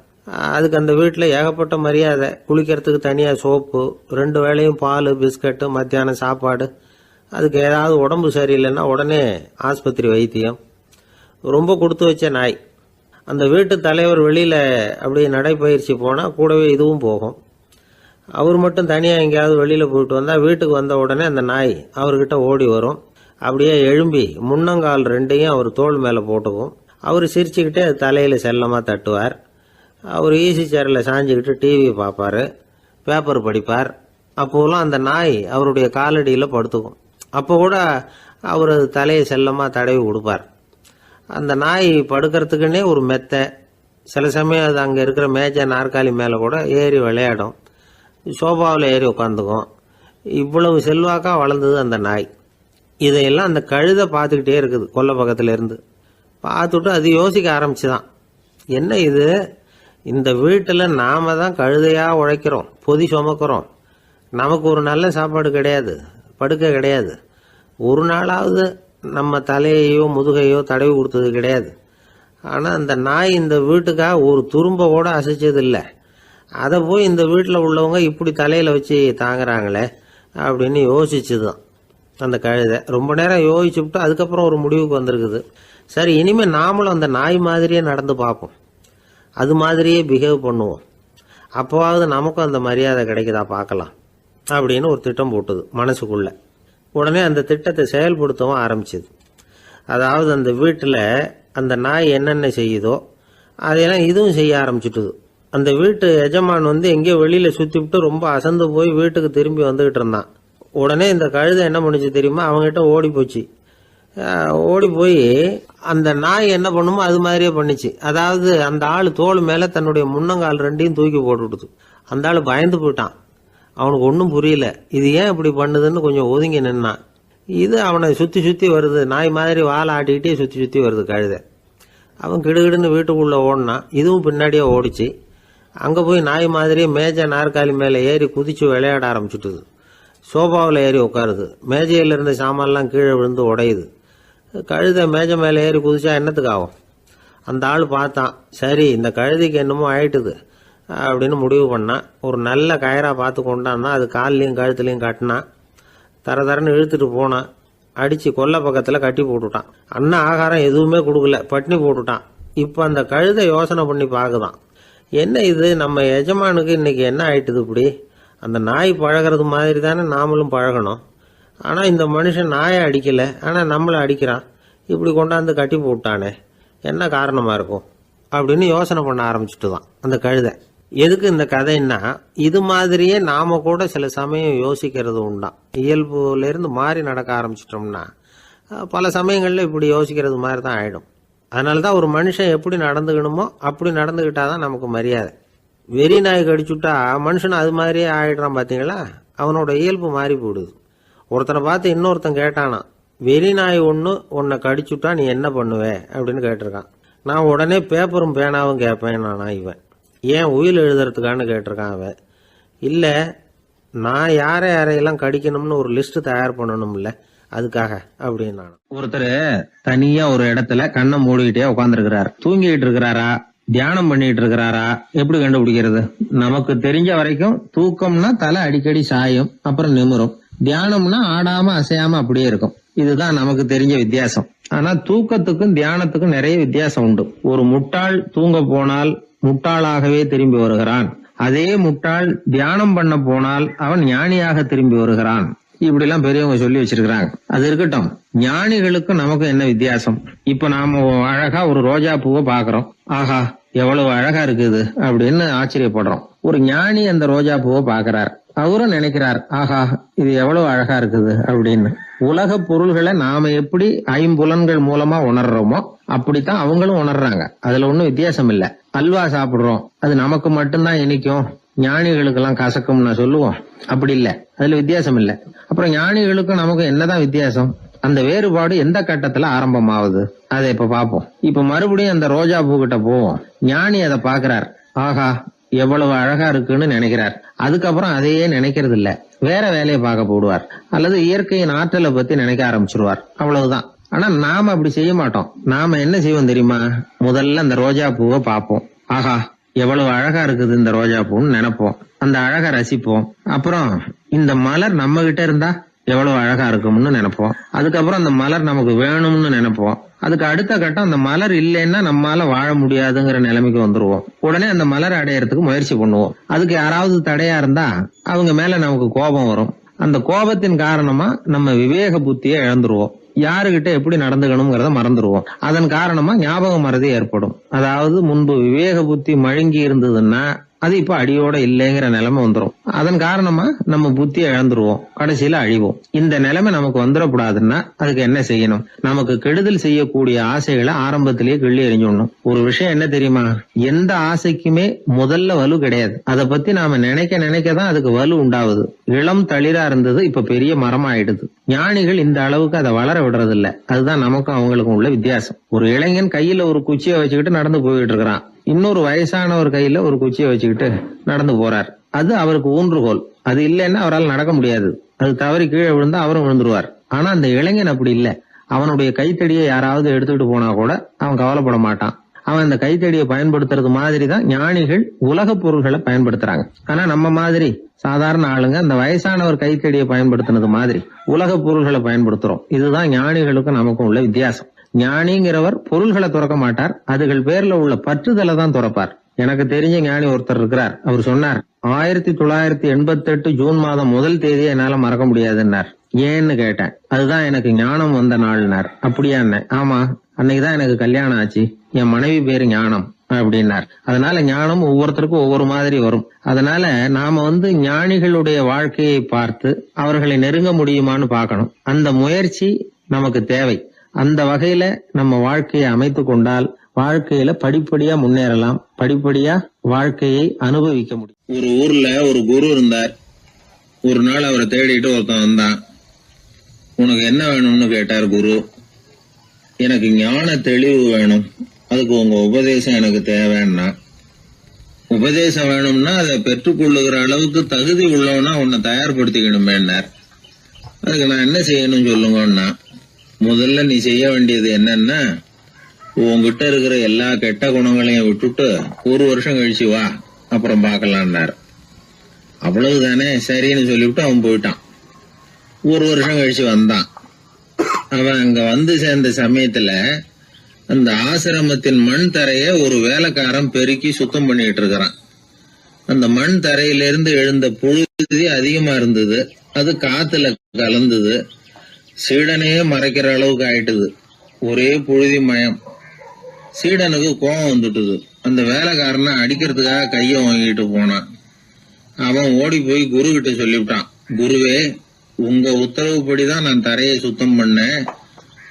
அதுக்கு அந்த வீட்டில் ஏகப்பட்ட மரியாதை. குளிக்கிறதுக்கு தனியாக சோப்பு, 2 வேளையும் பால், பிஸ்கட்டு, மத்தியானம் சாப்பாடு. அதுக்கு ஏதாவது உடம்பு சரியில்லைன்னா உடனே ஆஸ்பத்திரி வைத்தியம். ரொம்ப கொடுத்து வச்ச நாய். அந்த வீட்டு தலைவர் வெளியில் அப்படியே நடைப்பயிற்சி போனால் கூடவே இதுவும் போகும். அவர் மட்டும் தனியாக எங்கேயாவது வெளியில் போயிட்டு வந்தால் வீட்டுக்கு வந்த உடனே அந்த நாய் அவர்கிட்ட ஓடி வரும். அப்படியே எழும்பி முன்னங்கால் 2ஐயும் அவர் தோள் மேலே போட்டுக்கும். அவர் சிரிச்சுக்கிட்டே அது தலையில் செல்லமாக தட்டுவார். அவர் ஈசி சேரில் சாஞ்சிக்கிட்டு டிவி பார்ப்பார், பேப்பர் படிப்பார். அப்போலாம் அந்த நாய் அவருடைய காலடியில் படுத்துக்கும். அப்போ கூட அவர் அது தலையை செல்லமாக தடவி கொடுப்பார். அந்த நாய் படுக்கிறதுக்குன்னே ஒரு மெத்தை, சில சமயம் அது அங்கே இருக்கிற மேஜை நாற்காலி மேலே கூட ஏறி விளையாடும். சோபாவில் ஏறி உட்காந்துக்கும். இவ்வளவு செல்வாக்காக வளர்ந்தது அந்த நாய். இதையெல்லாம் அந்த கழுதை பார்த்துக்கிட்டே இருக்குது கொல்லை பக்கத்தில் இருந்து. பார்த்துட்டு அது யோசிக்க ஆரம்பிச்சுதான், என்ன இது, இந்த வீட்டில் நாம தான் கழுதையாக உழைக்கிறோம், பொதி சுமக்கிறோம், நமக்கு ஒரு நல்ல சாப்பாடு கிடையாது, படுக்கை கிடையாது, ஒரு நாளாவது நம்ம தலையையோ முதுகையோ தடவி கொடுத்தது கிடையாது. ஆனால் அந்த நாய் இந்த வீட்டுக்காக ஒரு துரும்ப கூட அசைச்சது இல்லை. அதை போய் இந்த வீட்டில் உள்ளவங்க இப்படி தலையில் வச்சு தாங்குறாங்களே அப்படின்னு யோசிச்சுதான் அந்த கழுதை. ரொம்ப நேரம் யோசிச்சுவிட்டு அதுக்கப்புறம் ஒரு முடிவுக்கு வந்திருக்குது. சரி, இனிமேல் நாமளும் அந்த நாய் மாதிரியே நடந்து பார்ப்போம், அது மாதிரியே பிஹேவ் பண்ணுவோம், அப்போவாவது நமக்கும் அந்த மரியாதை கிடைக்குதா பார்க்கலாம் அப்படின்னு ஒரு திட்டம் போட்டுது மனசுக்குள்ள. உடனே அந்த திட்டத்தை செயல்படுத்தவும் ஆரம்பிச்சுது. அதாவது அந்த வீட்டில் அந்த நாய் என்னென்ன செய்யுதோ அதையெல்லாம் இதுவும் செய்ய ஆரம்பிச்சுட்டுது. அந்த வீட்டு எஜமான் எங்கேயோ வெளியில் சுற்றிவிட்டு ரொம்ப அசந்து போய் வீட்டுக்கு திரும்பி வந்துகிட்டு இருந்தான். உடனே இந்த கழுதை என்ன பண்ணுச்சு தெரியுமா, அவங்ககிட்ட ஓடி போச்சு. ஓடி போய் அந்த நாய் என்ன பண்ணுமோ அது மாதிரியே பண்ணிச்சு. அதாவது அந்த ஆள் தோள் மேலே தன்னுடைய முன்னங்கால் ரெண்டையும் தூக்கி போட்டுவிடுது. அந்த ஆள் பயந்து போயிட்டான். அவனுக்கு ஒன்றும் புரியல, இது ஏன் இப்படி பண்ணுதுன்னு கொஞ்சம் ஒதுங்கி நின்னான். இது அவனை சுற்றி சுற்றி வருது, நாய் மாதிரி வாழை ஆட்டிக்கிட்டே சுற்றி சுற்றி வருது கழுதை. அவன் கிடுகிடுன்னு வீட்டுக்குள்ளே ஓடினான். இதுவும் பின்னாடியே ஓடிச்சு. அங்கே போய் நாய் மாதிரியே மேஜை நாற்காலி மேலே ஏறி குதிச்சு விளையாட ஆரம்பிச்சுட்டுது. சோபாவில் ஏறி உட்காருது. மேஜையில் இருந்த சாமான்லாம் கீழே விழுந்து உடையுது. கழுதை மேஜை மேலே ஏறி குதிச்சா என்னத்துக்கு ஆகும்? அந்த ஆள் பார்த்தான், சரி இந்த கழுதைக்கு என்னமோ ஆயிட்டுது அப்படின்னு முடிவு பண்ணான். ஒரு நல்ல கயரா பார்த்து கொண்டான்னா அது கால்லையும் கழுத்துலையும் கட்டினான். தரன்னு இழுத்துட்டு போனான். அடித்து கொல்லை பக்கத்தில் கட்டி போட்டுட்டான். அண்ணா ஆகாரம் எதுவுமே கொடுக்கல, பட்னி போட்டுட்டான். இப்போ அந்த கழுதை யோசனை பண்ணி பார்க்குதான், என்ன இது நம்ம எஜமானுக்கு இன்னைக்கு என்ன ஆயிட்டுது இப்படி? அந்த நாய் பழகிறது மாதிரி தானே நாமளும் பழகணும். ஆனால் இந்த மனுஷன் நாயை அடிக்கலை, ஆனால் நம்மளை அடிக்கிறான். இப்படி கொண்டாந்து கட்டி போட்டானே, என்ன காரணமாக இருக்கும் அப்படின்னு யோசனை பண்ண ஆரம்பிச்சுட்டு தான் அந்த கழுதை. எதுக்கு இந்த கதைன்னா, இது மாதிரியே நாம கூட சில சமயம் யோசிக்கிறது உண்டாம். இயல்புலேருந்து மாறி நடக்க ஆரம்பிச்சிட்டோம்னா பல சமயங்களில் இப்படி யோசிக்கிறது மாதிரி தான் ஆகிடும். அதனால தான் ஒரு மனுஷன் எப்படி நடந்துக்கணுமோ அப்படி நடந்துக்கிட்டாதான் நமக்கு மரியாதை. வெறி நாய் கடிச்சுட்டா மனுஷன் அது மாதிரியே ஆகிடுறான். பார்த்தீங்களா, அவனோட இயல்பு மாறி போடுது. ஒருத்தனை பார்த்து இன்னொருத்தன் கேட்டானா, வெறி நாய் உன்னை கடிச்சுட்டா நீ என்ன பண்ணுவே அப்படின்னு கேட்டிருக்கான். நான் உடனே பேப்பரும் பேனாவும் கேட்பேன் நானா இவன். ஏன் உயில் எழுதுறதுக்கான்னு கேட்டிருக்கான் அவன். இல்லை, நான் யாரையெல்லாம் கடிக்கணும்னு ஒரு லிஸ்ட் தயார் பண்ணணும்ல, அதுக்காக அப்படின்னு நான். ஒருத்தர் தனியா ஒரு இடத்துல கண்ணை மூடிக்கிட்டே உட்காந்துருக்கிறார். தூங்கிட்டு இருக்கிறாரா, தியானம் பண்ணிட்டு இருக்கிறாரா, எப்படி கண்டுபிடிக்கிறது? நமக்கு தெரிஞ்ச வரைக்கும் தூக்கம்னா தலை அடிக்கடி சாயும், அப்புறம் நிமிரும். தியானம்னா ஆடாம அசையாம அப்படியே இருக்கும். இதுதான் நமக்கு தெரிஞ்ச வித்தியாசம். ஆனா தூக்கத்துக்கும் தியானத்துக்கும் நிறைய வித்தியாசம் உண்டு. ஒரு முட்டாள் தூங்க போனால் முட்டாளாகவே திரும்பி வருகிறான். அதே முட்டாள் தியானம் பண்ண போனால் அவன் ஞானியாக திரும்பி வருகிறான். இப்படி எல்லாம் பெரியவங்க சொல்லி வச்சிருக்கிறாங்க. அது இருக்கட்டும், ஞானிகளுக்கும் நமக்கும் என்ன வித்தியாசம்? இப்ப நாம அழகா ஒரு ரோஜா பூவை பாக்குறோம். ஆஹா எவ்வளவு அழகா இருக்குது அப்படின்னு ஆச்சரியப்படுறோம். ஒரு ஞானி அந்த ரோஜா பூவை பாக்குறார். அவரும் நினைக்கிறார், ஆஹா இது எவ்வளவு அழகா இருக்குது அப்படின்னு. உலக பொருள்களை நாம எப்படி ஐம்புலன்கள் மூலமா உணர்றோமோ அப்படித்தான் அவங்களும் உணர்றாங்க. அதுல ஒன்னும் வித்தியாசம் இல்ல. அல்வா சாப்பிடுறோம், அது நமக்கு மட்டும்தான் இனிக்கும், ஞானிகளுக்கு எல்லாம் கசக்கும்னு சொல்லுவோம். அப்படி இல்ல, அதுல வித்தியாசம் இல்ல. அப்புறம் ஞானிகளுக்கும் நமக்கும் என்னதான் வித்தியாசம்? அந்த வேறுபாடு எந்த கட்டத்துல ஆரம்பமாகுது அதை இப்ப பாப்போம். இப்ப மறுபடியும் அந்த ரோஜா பூ கிட்ட போவோம். ஞானி அதை பாக்குறார். ஆஹா எவ்வளவு அழகா இருக்குன்னு நினைக்கிறார். அதுக்கப்புறம் அதையே நினைக்கிறது இல்ல, வேற வேலையை பார்க்க போடுவார். அல்லது இயற்கையின் ஆற்றலை பத்தி நினைக்க ஆரம்பிச்சிருவார். அவ்வளவுதான். ஆனா நாம அப்படி செய்ய மாட்டோம். நாம என்ன செய்வோம் தெரியுமா? முதல்ல அந்த ரோஜா பூவை பார்ப்போம். ஆஹா எவ்வளவு அழகா இருக்குது இந்த ரோஜா பூன்னு நினைப்போம். அந்த அழகை ரசிப்போம். அப்புறம் இந்த மலர் நம்ம கிட்ட இருந்தா எவ்வளவு அழகா இருக்கும்னு நினைப்போம். அதுக்கப்புறம் அந்த மலர் நமக்கு வேணும்னு நினைப்போம். அதுக்கு அடுத்த கட்டம், அந்த மலர் இல்லைன்னா நம்மளால வாழ முடியாதுங்கிற நிலைமைக்கு வந்துருவோம். உடனே அந்த மலர் அடையறதுக்கு முயற்சி பண்ணுவோம். அதுக்கு யாராவது தடையா இருந்தா அவங்க மேல நமக்கு கோபம் வரும். அந்த கோபத்தின் காரணமா நம்ம விவேக புத்தியை இழந்துருவோம். யாருகிட்ட எப்படி நடந்துக்கணுங்கிறத மறந்துடுவோம். அதன் காரணமா ஞாபக மறதி ஏற்படும். அதாவது முன்பு விவேக புத்தி மழுங்கி இருந்ததுன்னா அது இப்ப அடியோட இல்லைங்கிற நிலைமை வந்துடும். அதன் காரணமா நம்ம புத்தியை இழந்துருவோம், கடைசியில அழிவோம். இந்த நிலைமை நமக்கு வந்துடக்கூடாதுன்னா அதுக்கு என்ன செய்யணும்? நமக்கு கெடுதல் செய்யக்கூடிய ஆசைகளை ஆரம்பத்திலேயே கிள்ளி எறிஞ்சிடணும். ஒரு விஷயம் என்ன தெரியுமா? எந்த ஆசைக்குமே முதல்ல வலு கிடையாது. அதை பத்தி நாம நினைக்கதான் அதுக்கு வலு உண்டாகுது. இளம் தளிரா இருந்தது இப்ப பெரிய மரமா ஆயிடுது. ஞானிகள் இந்த அளவுக்கு அதை வளர விடுறது இல்ல. அதுதான் நமக்கும் அவங்களுக்கும் உள்ள வித்தியாசம். ஒரு இளைஞன் கையில ஒரு குச்சியை வச்சுக்கிட்டு நடந்து போயிட்டு இருக்கிறான். இன்னொரு வயசானவர் கையில ஒரு குச்சியை வச்சுக்கிட்டு நடந்து போறார். அது அவருக்கு ஊன்றுகோல். அது இல்லைன்னா அவரால் நடக்க முடியாது. அது தவறி கீழே விழுந்தா அவரும் விழுந்துருவார். ஆனா அந்த இளைஞன் அப்படி இல்லை. அவனுடைய கைத்தடியை யாராவது எடுத்துட்டு போனா கூட அவன் கவலைப்பட மாட்டான். அவன் அந்த கைத்தடியை பயன்படுத்துறது மாதிரி தான் ஞானிகள் உலக பொருள்களை பயன்படுத்துறாங்க. ஆனா நம்ம மாதிரி சாதாரண ஆளுங்க அந்த வயசானவர் கைத்தடியை பயன்படுத்தினது மாதிரி உலக பொருள்களை பயன்படுத்துறோம். இதுதான் ஞானிகளுக்கும் நமக்கும் உள்ள வித்தியாசம். ஞானிங்கிறவர் பொருள்களை துறக்க மாட்டார், அதுகள் பேர்ல உள்ள பற்றுதலை தான் துறப்பார். எனக்கு தெரிஞ்ச ஞானி ஒருத்தர் இருக்கிறார். அவர் சொன்னார், 1988 ஜூன் மாதம் 1 தேதியை என்னால மறக்க முடியாதுன்னார். ஏன்னு கேட்டேன். அதுதான் எனக்கு ஞானம் வந்த நாள்னார். அப்படியா? ஆமா, அன்னைக்குதான் எனக்கு கல்யாணம் ஆச்சு, என் மனைவி பேரு ஞானம் அப்படின்னார். அதனால ஞானம் ஒவ்வொருத்தருக்கும் ஒவ்வொரு மாதிரி வரும். அதனால நாம ஞானிகளுடைய வாழ்க்கையை பார்த்து அவர்களை நெருங்க முடியுமான்னு பார்க்கணும். அந்த முயற்சி நமக்கு தேவை. அந்த வகையில நம்ம வாழ்க்கையை அமைத்து கொண்டால் வாழ்க்கையில படிப்படியா முன்னேறலாம், படிப்படியா வாழ்க்கையை அனுபவிக்க முடியும். ஒரு ஊர்ல ஒரு குரு இருந்தார். ஒரு நாள் அவரை தேடிட்டு ஒருத்தன் வந்தான். உனக்கு என்ன வேணும்னு கேட்டார் குரு. எனக்கு ஞான தெளிவு வேணும், அதுக்கு உங்க உபதேசம் எனக்கு தேவைன்னா. உபதேசம் வேணும்னா அதை பெற்றுக்கொள்ளுகிற அளவுக்கு தகுதி உள்ளவனா உன்னை தயார்படுத்திக்கணுமேன்னார். அதுக்கு நான் என்ன செய்யணும் சொல்லுங்கன்னா, முதல்ல நீ செய்ய வேண்டியது என்னன்னா, உங்ககிட்ட இருக்கிற எல்லா கெட்ட குணங்களையும் விட்டுட்டு 1 வருஷம் கழிச்சு வா, அப்புறம் பார்க்கலான்னார். அவ்வளவுதானே, சரின்னு சொல்லிவிட்டு அவன் போயிட்டான். 1 வருஷம் கழிச்சு வந்தான். அவன் அங்க வந்து சேர்ந்த சமயத்துல அந்த ஆசிரமத்தின் மண் தரைய ஒரு வேலைக்காரன் பெருக்கி சுத்தம் பண்ணிட்டு இருக்கிறான். அந்த மண் தரையிலிருந்து எழுந்த புழுதி அதிகமா இருந்தது. அது காத்துல கலந்தது. சீடனையே மறைக்கிற அளவுக்கு ஆயிட்டுது. ஒரே புழுதி மயம். சீடனுக்கு கோபம் வந்துட்டுது. அந்த வேலைக்காரனை அடிக்கிறதுக்காக கைய வாங்கிட்டு போனான். அவன் ஓடி போய் குரு கிட்ட சொல்லிவிட்டான், குருவே, உங்க உத்தரவுப்படிதான் நான் தரையை சுத்தம் பண்ணேன்,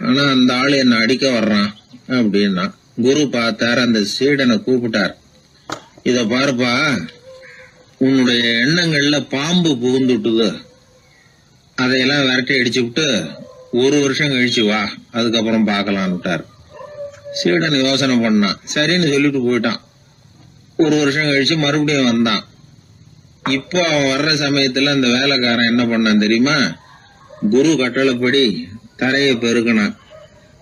ஆனா அந்த ஆளு என்ன அடிக்க வர்றான் அப்படின்னா. குரு பார்த்தார், அந்த சீடனை கூப்பிட்டார். இத பாருப்பா, உன்னுடைய எண்ணங்கள்ல பாம்பு புகுந்துட்டுது, அதையெல்லாம் விரட்டி அடிச்சு விட்டு 1 வருஷம் கழிச்சு வா, அதுக்கப்புறம் பார்க்கலான்னுட்டார். சீடன் யோசனை பண்ணான். சரின்னு சொல்லிட்டு போயிட்டான். 1 வருஷம் கழிச்சு மறுபடியும் வந்தான். இப்போ அவன் வர்ற சமயத்துல அந்த வேலைக்காரன் என்ன பண்ணான் தெரியுமா? குரு கட்டளைப்படி தரையை பெருக்கினான்.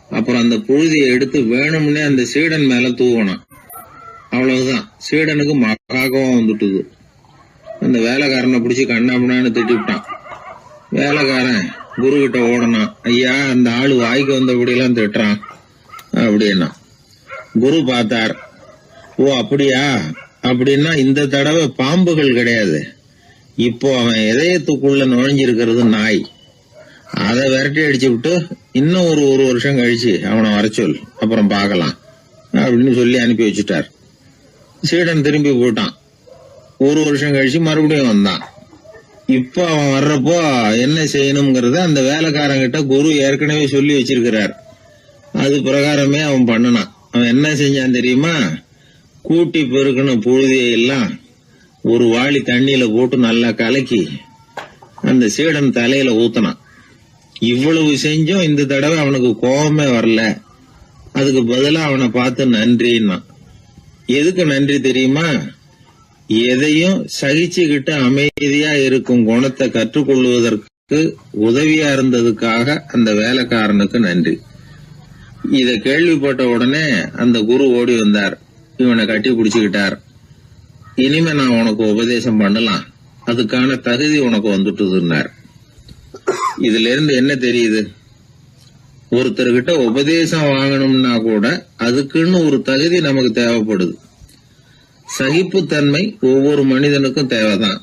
அப்புறம் அந்த புழுதியை எடுத்து வேணும்னே அந்த சீடன் மேல தூவனான். அவ்வளவுதான். சீடனுக்கு மகாகம் வந்துட்டுது. அந்த வேலைக்காரனை பிடிச்சி கண்ணாமண்ணான்னு திட்டிவிட்டான். வேலைக்காரன் குரு கிட்ட ஓடனான். ஐயா, அந்த ஆளு வாய்க்கு வந்தபடியெல்லாம் திட்டுறான் அப்படின்னா. குரு பார்த்தார். ஓ அப்படியா? அப்படின்னா இந்த தடவை பாம்புகள் கிடையாது, இப்போ அவன் இதயத்துக்குள்ள நுழைஞ்சிருக்கிறது நாய். அதை விரட்டி அடிச்சு விட்டு இன்னும் ஒரு 1 வருஷம் கழிச்சு அவனை வர சொல், அப்புறம் பார்க்கலாம் அப்படின்னு சொல்லி அனுப்பி வச்சுட்டார். சீடன் திரும்பி போயிட்டான். 1 வருஷம் கழிச்சு மறுபடியும் வந்தான். இப்போ அவன் வர்றப்போ என்ன செய்யணுங்கிறத அந்த வேலைக்காரங்கிட்ட குரு ஏற்கனவே சொல்லி வச்சிருக்கிறார். அது பிரகாரமே அவன் பண்ணனான். அவன் என்ன செஞ்சான் தெரியுமா? கூட்டி பெருக்கணும் புழுதியை எல்லாம் ஒரு வாளி தண்ணியில போட்டு நல்லா கலக்கி அந்த சீடன் தலையில ஊத்தினான். இவ்வளவு செஞ்சும் இந்த தடவை அவனுக்கு கோபமே வரல. அதுக்கு பதிலா அவனை பார்த்து நன்றின்னா. எதுக்கு நன்றி தெரியுமா? எதையும் சகிச்சுக்கிட்டு அமைதியா இருக்கும் குணத்தை கற்றுக்கொள்வதற்கு உதவியா இருந்ததுக்காக அந்த வேலைக்காரனுக்கு நன்றி. இத கேள்விப்பட்ட உடனே அந்த குரு ஓடி வந்தார். இவனை கட்டி பிடிச்சுக்கிட்டார். இனிமே நான் உனக்கு உபதேசம் பண்ணலாம், அதுக்கான தகுதி உனக்கு வந்துட்டுதுன்னார். இதுல இருந்து என்ன தெரியுது? ஒருத்தர்கிட்ட உபதேசம் வாங்கணும்னா கூட அதுக்குன்னு ஒரு தகுதி நமக்கு தேவைப்படுது. சகிப்புத்தன்மை ஒவ்வொரு மனிதனுக்கும் தேவைதான்.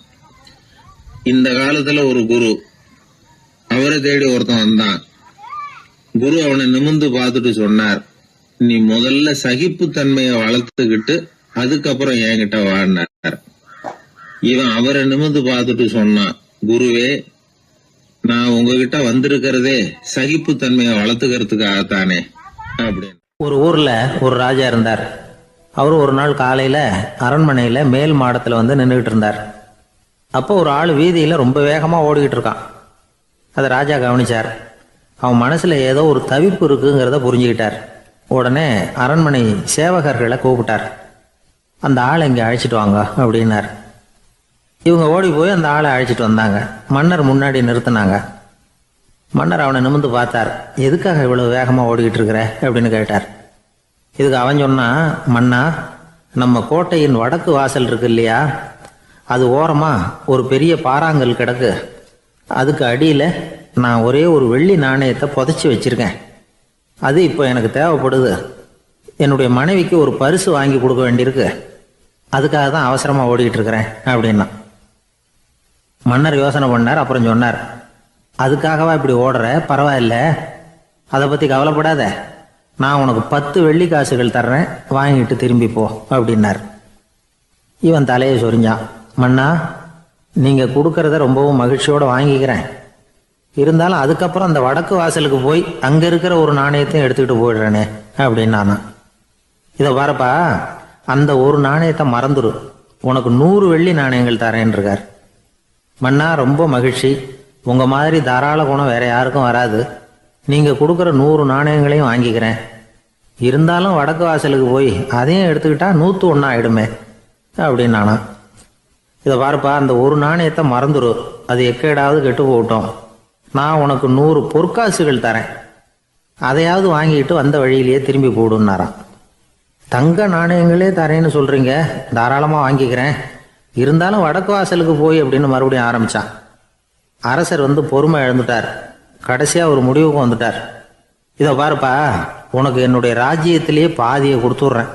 இந்த காலத்துல ஒரு குரு, அவரை தேடி ஒருத்தன் வந்தான். குரு அவனை நிமிர்ந்து பார்த்துட்டு சொன்னார், நீ முதல்ல சகிப்புத்தன்மையை வளர்த்துக்கிட்டு அதுக்கப்புறம் என்கிட்ட வாடினார். இவன் அவரை நிமிர்ந்து பார்த்துட்டு சொன்னான், குருவே, நான் உங்ககிட்ட வந்திருக்கிறதே சகிப்புத்தன்மையை வளர்த்துக்கிறதுக்காகத்தானே அப்படின்னு. ஒரு ஊர்ல ஒரு ராஜா இருந்தார். அவர் ஒரு நாள் காலையில அரண்மனையில மேல் மாடத்துல வந்து நின்றுகிட்டு இருந்தார். அப்போ ஒரு ஆள் வீதியில ரொம்ப வேகமா ஓடிக்கிட்டு இருக்கான். அதை ராஜா கவனிச்சார். அவன் மனசுல ஏதோ ஒரு தவிப்பு இருக்குங்கிறத புரிஞ்சுக்கிட்டார். உடனே அரண்மனை சேவகர்களை கூப்பிட்டார். அந்த ஆளை இங்கே அழைச்சிட்டு வாங்க அப்படின்னார். இவங்க ஓடி போய் அந்த ஆளை அழைச்சிட்டு வந்தாங்க. மன்னர் முன்னாடி நிறுத்தினாங்க. மன்னர் அவனை நிமிர்ந்து பார்த்தார். எதுக்காக இவ்வளவு வேகமாக ஓடிக்கிட்டு இருக்கிற அப்படின்னு கேட்டார். இதுக்கு அவன் சொன்னான், மன்னா, நம்ம கோட்டையின் வடக்கு வாசல் இருக்கு இல்லையா, அது ஓரமாக ஒரு பெரிய பாறாங்கல் கிடக்கு. அதுக்கு அடியில் நான் ஒரே ஒரு வெள்ளி நாணயத்தை புதைச்சி வச்சிருக்கேன். அது இப்போ எனக்கு தேவைப்படுது. என்னுடைய மனைவிக்கு ஒரு பரிசு வாங்கி கொடுக்க வேண்டியிருக்கு. அதுக்காக தான் அவசரமாக ஓடிக்கிட்டு இருக்கிறேன் அப்படின்னா. மன்னர் யோசனை பண்ணார். அப்புறம் சொன்னார், அதுக்காகவா இப்படி ஓடுற? பரவாயில்ல, அதை பற்றி கவலைப்படாத. நான் உனக்கு 10 வெள்ளி காசுகள் தர்றேன், வாங்கிட்டு திரும்பி போ அப்படின்னார். இவன் தலையை சொரிஞ்சான். மன்னா, நீங்கள் கொடுக்கறத ரொம்பவும் மகிழ்ச்சியோடு வாங்கிக்கிறேன். இருந்தாலும் அதுக்கப்புறம் அந்த வடக்கு வாசலுக்கு போய் அங்கே இருக்கிற ஒரு நாணயத்தையும் எடுத்துக்கிட்டு போயிடுறேனே அப்படின்னானா. இதை பாருப்பா, அந்த ஒரு நாணயத்தை மறந்துடு, உனக்கு 100 வெள்ளி நாணயங்கள் தரேன்னு இருக்கார். மன்னா, ரொம்ப மகிழ்ச்சி. உங்கள் மாதிரி தாராள குணம் வேற யாருக்கும் வராது. நீங்கள் கொடுக்குற 100 நாணயங்களையும் வாங்கிக்கிறேன். இருந்தாலும் வடக்கு வாசலுக்கு போய் அதையும் எடுத்துக்கிட்டா 101 ஆயிடுமே அப்படின்னானா. இதை பாருப்பா, அந்த ஒரு நாணயத்தை மறந்துடு, அது எக்கேடாவது கெட்டு போகட்டும். நான் உனக்கு 100 பொற்காசுகள் தரேன், அதையாவது வாங்கிட்டு வந்த வழியிலேயே திரும்பி போடுன்னாரான். தங்க நாணயங்களே தரேன்னு சொல்கிறீங்க, தாராளமாக வாங்கிக்கிறேன். இருந்தாலும் வடக்கு வாசலுக்கு போய் அப்படின்னு மறுபடியும் ஆரம்பித்தான். அரசர் பொறுமை இழந்துட்டார். கடைசியாக ஒரு முடிவுக்கு வந்துட்டார். இதை பாருப்பா, உனக்கு என்னுடைய ராஜ்யத்திலேயே பாதியை கொடுத்துட்றேன்,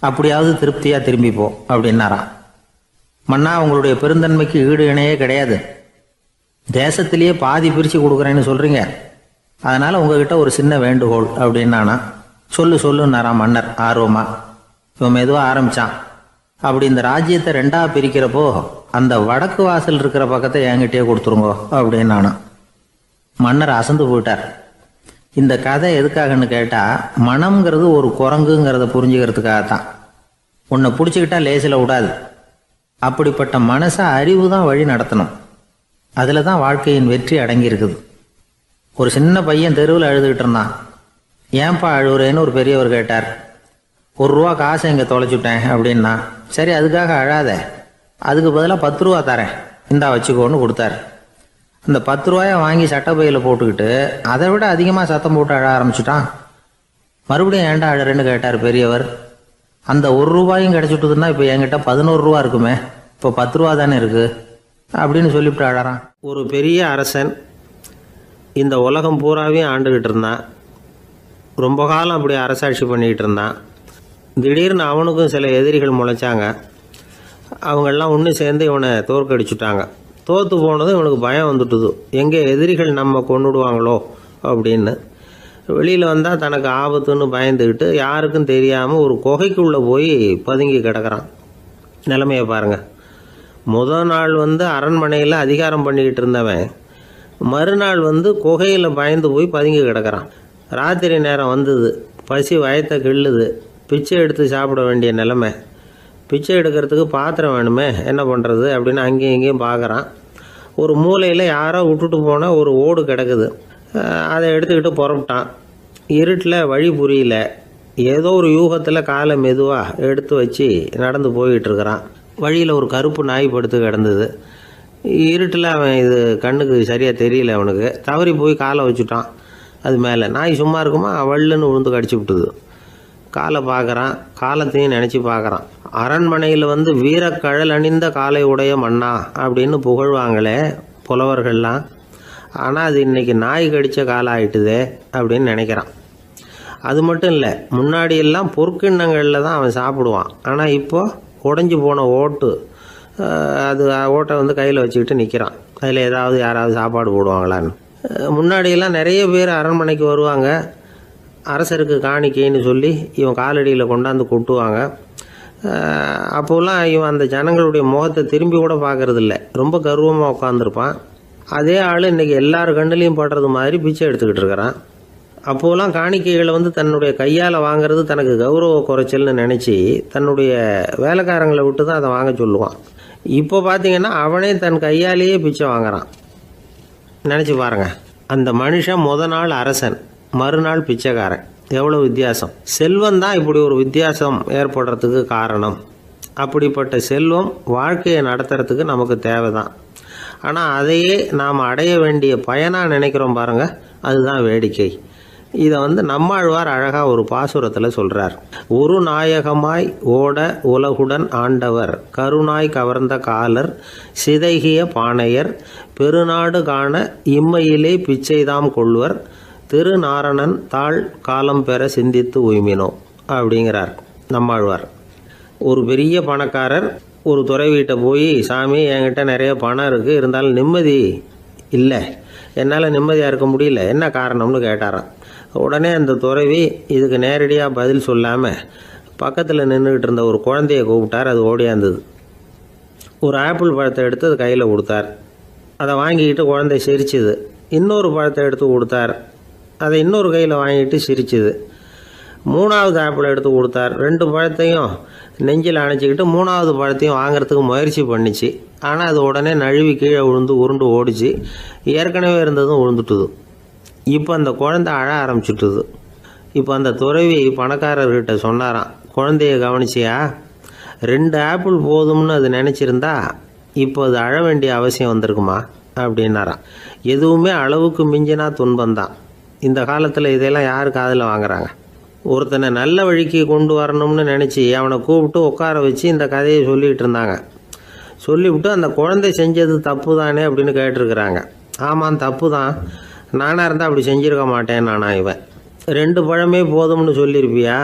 அப்படியாவது திருப்தியாக திரும்பி போ அப்படின்னாரான். மன்னா, உங்களுடைய பெருந்தன்மைக்கு ஈடு இணையே கிடையாது. தேசத்திலேயே பாதி பிரித்து கொடுக்குறேன்னு சொல்கிறீங்க, அதனால் உங்ககிட்ட ஒரு சின்ன வேண்டுகோள் அப்படின்னானா. சொல்லுன்னாரான் மன்னர் ஆர்வமா. இவன் மெதுவாக ஆரம்பித்தான். அப்படி இந்த ராஜ்யத்தை 2ஆக பிரிக்கிறப்போ அந்த வடக்கு வாசல் இருக்கிற பக்கத்தை என்கிட்டயே கொடுத்துருங்கோ அப்படின்னானா. மன்னர் அசந்து போயிட்டார். இந்த கதை எதுக்காகன்னு கேட்டால், மனம்ங்கிறது ஒரு குரங்குங்கிறத புரிஞ்சுக்கிறதுக்காகத்தான். உன்னை பிடிச்சிக்கிட்டா லேசில் விடாது. அப்படிப்பட்ட மனசை அறிவு தான் வழி நடத்தணும். அதில் தான் வாழ்க்கையின் வெற்றி அடங்கியிருக்குது. ஒரு சின்ன பையன் தெருவில் அழுதுகிட்டு இருந்தான். ஏன்பா அழுவுறேன்னு ஒரு பெரியவர் கேட்டார். 1 ரூபா காசை இங்கே தொலைச்சுட்டேன் அப்படின்னா. சரி, அதுக்காக அழாத, அதுக்கு பதிலாக 10 ரூபா தரேன், இந்தா வச்சுக்கோன்னு கொடுத்தாரு. அந்த 10 ரூபாயை வாங்கி சட்டப்பையில் போட்டுக்கிட்டு அதை விட அதிகமாக சத்தம் போட்டு அழ ஆரம்பிச்சுட்டான். மறுபடியும் ஏன்டா அழறேன்னு கேட்டார் பெரியவர். அந்த 1 ரூபாயும் கிடைச்சிட்டுதுன்னா இப்போ என்கிட்ட 11 ரூபா இருக்குமே, இப்போ 10 ரூபா தானே இருக்குது அப்படின்னு சொல்லிவிட்டு அழறான். ஒரு பெரிய அரசன் இந்த உலகம் பூராவையும் ஆண்டுகிட்டு இருந்தான். ரொம்ப காலம் அப்படி அரசாட்சி பண்ணிக்கிட்டு இருந்தான். திடீர்னு அவனுக்கும் சில எதிரிகள் முளைச்சாங்க. அவங்கெல்லாம் ஒன்று சேர்ந்து இவனை தோற்கடிச்சுட்டாங்க. தோற்று போனதும் இவனுக்கு பயம் வந்துட்டுது, எங்கே எதிரிகள் நம்ம கொண்டுடுவாங்களோ அப்படின்னு. வெளியில் வந்தால் தனக்கு ஆபத்துன்னு பயந்துக்கிட்டு யாருக்கும் தெரியாமல் ஒரு குகைக்குள்ளே போய் பதுங்கி கிடக்கிறான். நிலைமையை பாருங்கள். முதல் நாள் அரண்மனையில் அதிகாரம் பண்ணிக்கிட்டு இருந்தவன் மறுநாள் குகையில் பயந்து போய் பதுங்கி கிடக்கிறான். ராத்திரி நேரம் வந்தது, பசி வயத்தை கிள்ளுது, பிச்சை எடுத்து சாப்பிட வேண்டிய நிலைமை. பிச்சை எடுக்கிறதுக்கு பாத்திரம் வேணுமே, என்ன பண்ணுறது அப்படின்னு அங்கேயும் இங்கேயும் பார்க்குறான். ஒரு மூலையில் யாரோ விட்டுட்டு போன ஒரு ஓடு கிடக்குது. அதை எடுத்துக்கிட்டு புறப்பட்டான். இருட்டில் வழி புரியல. ஏதோ ஒரு யூகத்தில் காலை மெதுவாக எடுத்து வச்சு நடந்து போயிட்டுருக்கிறான். வழியில் ஒரு கருப்பு நாய் படுத்து கிடந்தது. இருட்டில் அவன் இது கண்ணுக்கு சரியாக தெரியல. அவனுக்கு தவறி போய் காலை வச்சுட்டான். அது மேலே நாய் சும்மா இருக்குமா, வள்ளுன்னு விழுந்து கடிச்சு விட்டுது. காலை பார்க்குறான், காலத்தையும் நினச்சி பார்க்குறான். அரண்மனையில் வீரக்கழல் அணிந்த காலை உடைய மன்னா அப்படின்னு புகழ்வாங்களே புலவர்கள்லாம். ஆனால் அது இன்றைக்கி நாய் கடித்த காலம் ஆகிட்டுதே அப்படின்னு நினைக்கிறான். அது மட்டும் இல்லை, முன்னாடியெல்லாம் பொற்கிண்ணங்களில் தான் அவன் சாப்பிடுவான். ஆனால் இப்போது உடஞ்சி போன ஓட்டு, அது ஓட்டை கையில் வச்சுக்கிட்டு நிற்கிறான். அதில் யாராவது சாப்பாடு போடுவாங்களான்னு. முன்னாடியெல்லாம் நிறைய பேர் அரண்மனைக்கு வருவாங்க. அரசருக்கு காணிக்கைன்னு சொல்லி இவன் காலடியில் கொண்டாந்து கொட்டுவாங்க. அப்போல்லாம் இவன் அந்த ஜனங்களுடைய முகத்தை திரும்பி கூட பார்க்கறதில்ல. ரொம்ப கர்வமாக உட்காந்துருப்பான். அதே ஆள் இன்றைக்கி எல்லார் கண்ணுலேயும் படுறது மாதிரி பிச்சை எடுத்துக்கிட்டு இருக்கிறான். அப்போலாம் காணிக்கைகளை தன்னுடைய கையால் வாங்கிறது தனக்கு கௌரவ குறைச்சல்னு நினச்சி தன்னுடைய வேலைக்காரங்களை விட்டு தான் அதை வாங்க சொல்லுவான். இப்போ பார்த்தீங்கன்னா அவனே தன் கையாலேயே பிச்சை வாங்குறான். நினச்சி பாருங்கள், அந்த மனுஷன் முதல் நாள் அரசன், மறுநாள் பிச்சைக்காரன். எவ்வளோ வித்தியாசம்! செல்வம் தான் இப்படி ஒரு வித்தியாசம் ஏற்படுறதுக்கு காரணம். அப்படிப்பட்ட செல்வம் வாழ்க்கையை நடத்துறதுக்கு நமக்கு தேவை தான். ஆனால் அதையே நாம் அடைய வேண்டிய பயனாக நினைக்கிறோம் பாருங்க, அதுதான் வேடிக்கை. இதை நம்மாழ்வார் அழகாக ஒரு பாசுரத்தில் சொல்கிறார். ஒரு நாயகமாய் ஓட உலகுடன் ஆண்டவர் கருணாய் கவர்ந்த காலர் சிதைகிய பானையர் பெருநாடு காண இம்மையிலே பிச்சைதாம் கொள்வர் திருநாரணன் தாழ் காலம் பெற சிந்தித்து உய்மினோ அப்படிங்கிறார் நம்மாழ்வார். ஒரு பெரிய பணக்காரர் ஒரு துறவிகிட்ட போய், சாமி என்கிட்ட நிறைய பணம் இருக்குது, இருந்தாலும் நிம்மதி இல்லை, என்னால் நிம்மதியாக இருக்க முடியல, என்ன காரணம்னு கேட்டாராம். உடனே அந்த துறவி இதுக்கு நேரடியாக பதில் சொல்லாமல் பக்கத்தில் நின்றுக்கிட்டு இருந்த ஒரு குழந்தைய கூப்பிட்டார். அது ஓடியாந்தது. ஒரு ஆப்பிள் பழத்தை எடுத்து அது கையில் கொடுத்தார். அதை வாங்கிக்கிட்டு குழந்தை சிரிச்சுது. இன்னொரு பழத்தை எடுத்து கொடுத்தார். அதை இன்னொரு கையில் வாங்கிட்டு சிரிச்சுது. மூணாவது ஆப்பிள் எடுத்து கொடுத்தார். 2 பழத்தையும் நெஞ்சில் அணைச்சிக்கிட்டு 3வது பழத்தையும் வாங்கிறதுக்கு முயற்சி பண்ணிச்சு. ஆனால் அது உடனே நழுவி கீழே விழுந்து உருண்டு ஓடிச்சு. ஏற்கனவே இருந்ததும் விழுந்துட்டுது. இப்போ அந்த குழந்தை அழ ஆரம்பிச்சுட்டுது. இப்போ அந்த துறவி பணக்காரர்கிட்ட சொன்னாராம், குழந்தைய கவனிச்சியா, 2 ஆப்பிள் போதும்னு அது நினச்சிருந்தா இப்போ அது அழ வேண்டிய அவசியம் வந்திருக்குமா அப்படின்னாராம். எதுவுமே அளவுக்கு மிஞ்சினா துன்பந்தான். இந்த காலத்தில் இதெல்லாம் யார் காதில் வாங்குறாங்க? ஒருத்தனை நல்ல வழிக்கு கொண்டு வரணும்னு நினச்சி அவனை கூப்பிட்டு உட்கார வச்சு இந்த கதையை சொல்லிகிட்டு இருந்தாங்க. சொல்லிவிட்டு அந்த குழந்தை செஞ்சது தப்பு தானே அப்படின்னு கேட்டிருக்கிறாங்க. ஆமாம், தப்பு தான், நானாக இருந்தால் அப்படி செஞ்சுருக்க மாட்டேன் நானா. இவன் 2 பழமே போதும்னு சொல்லியிருப்பியா?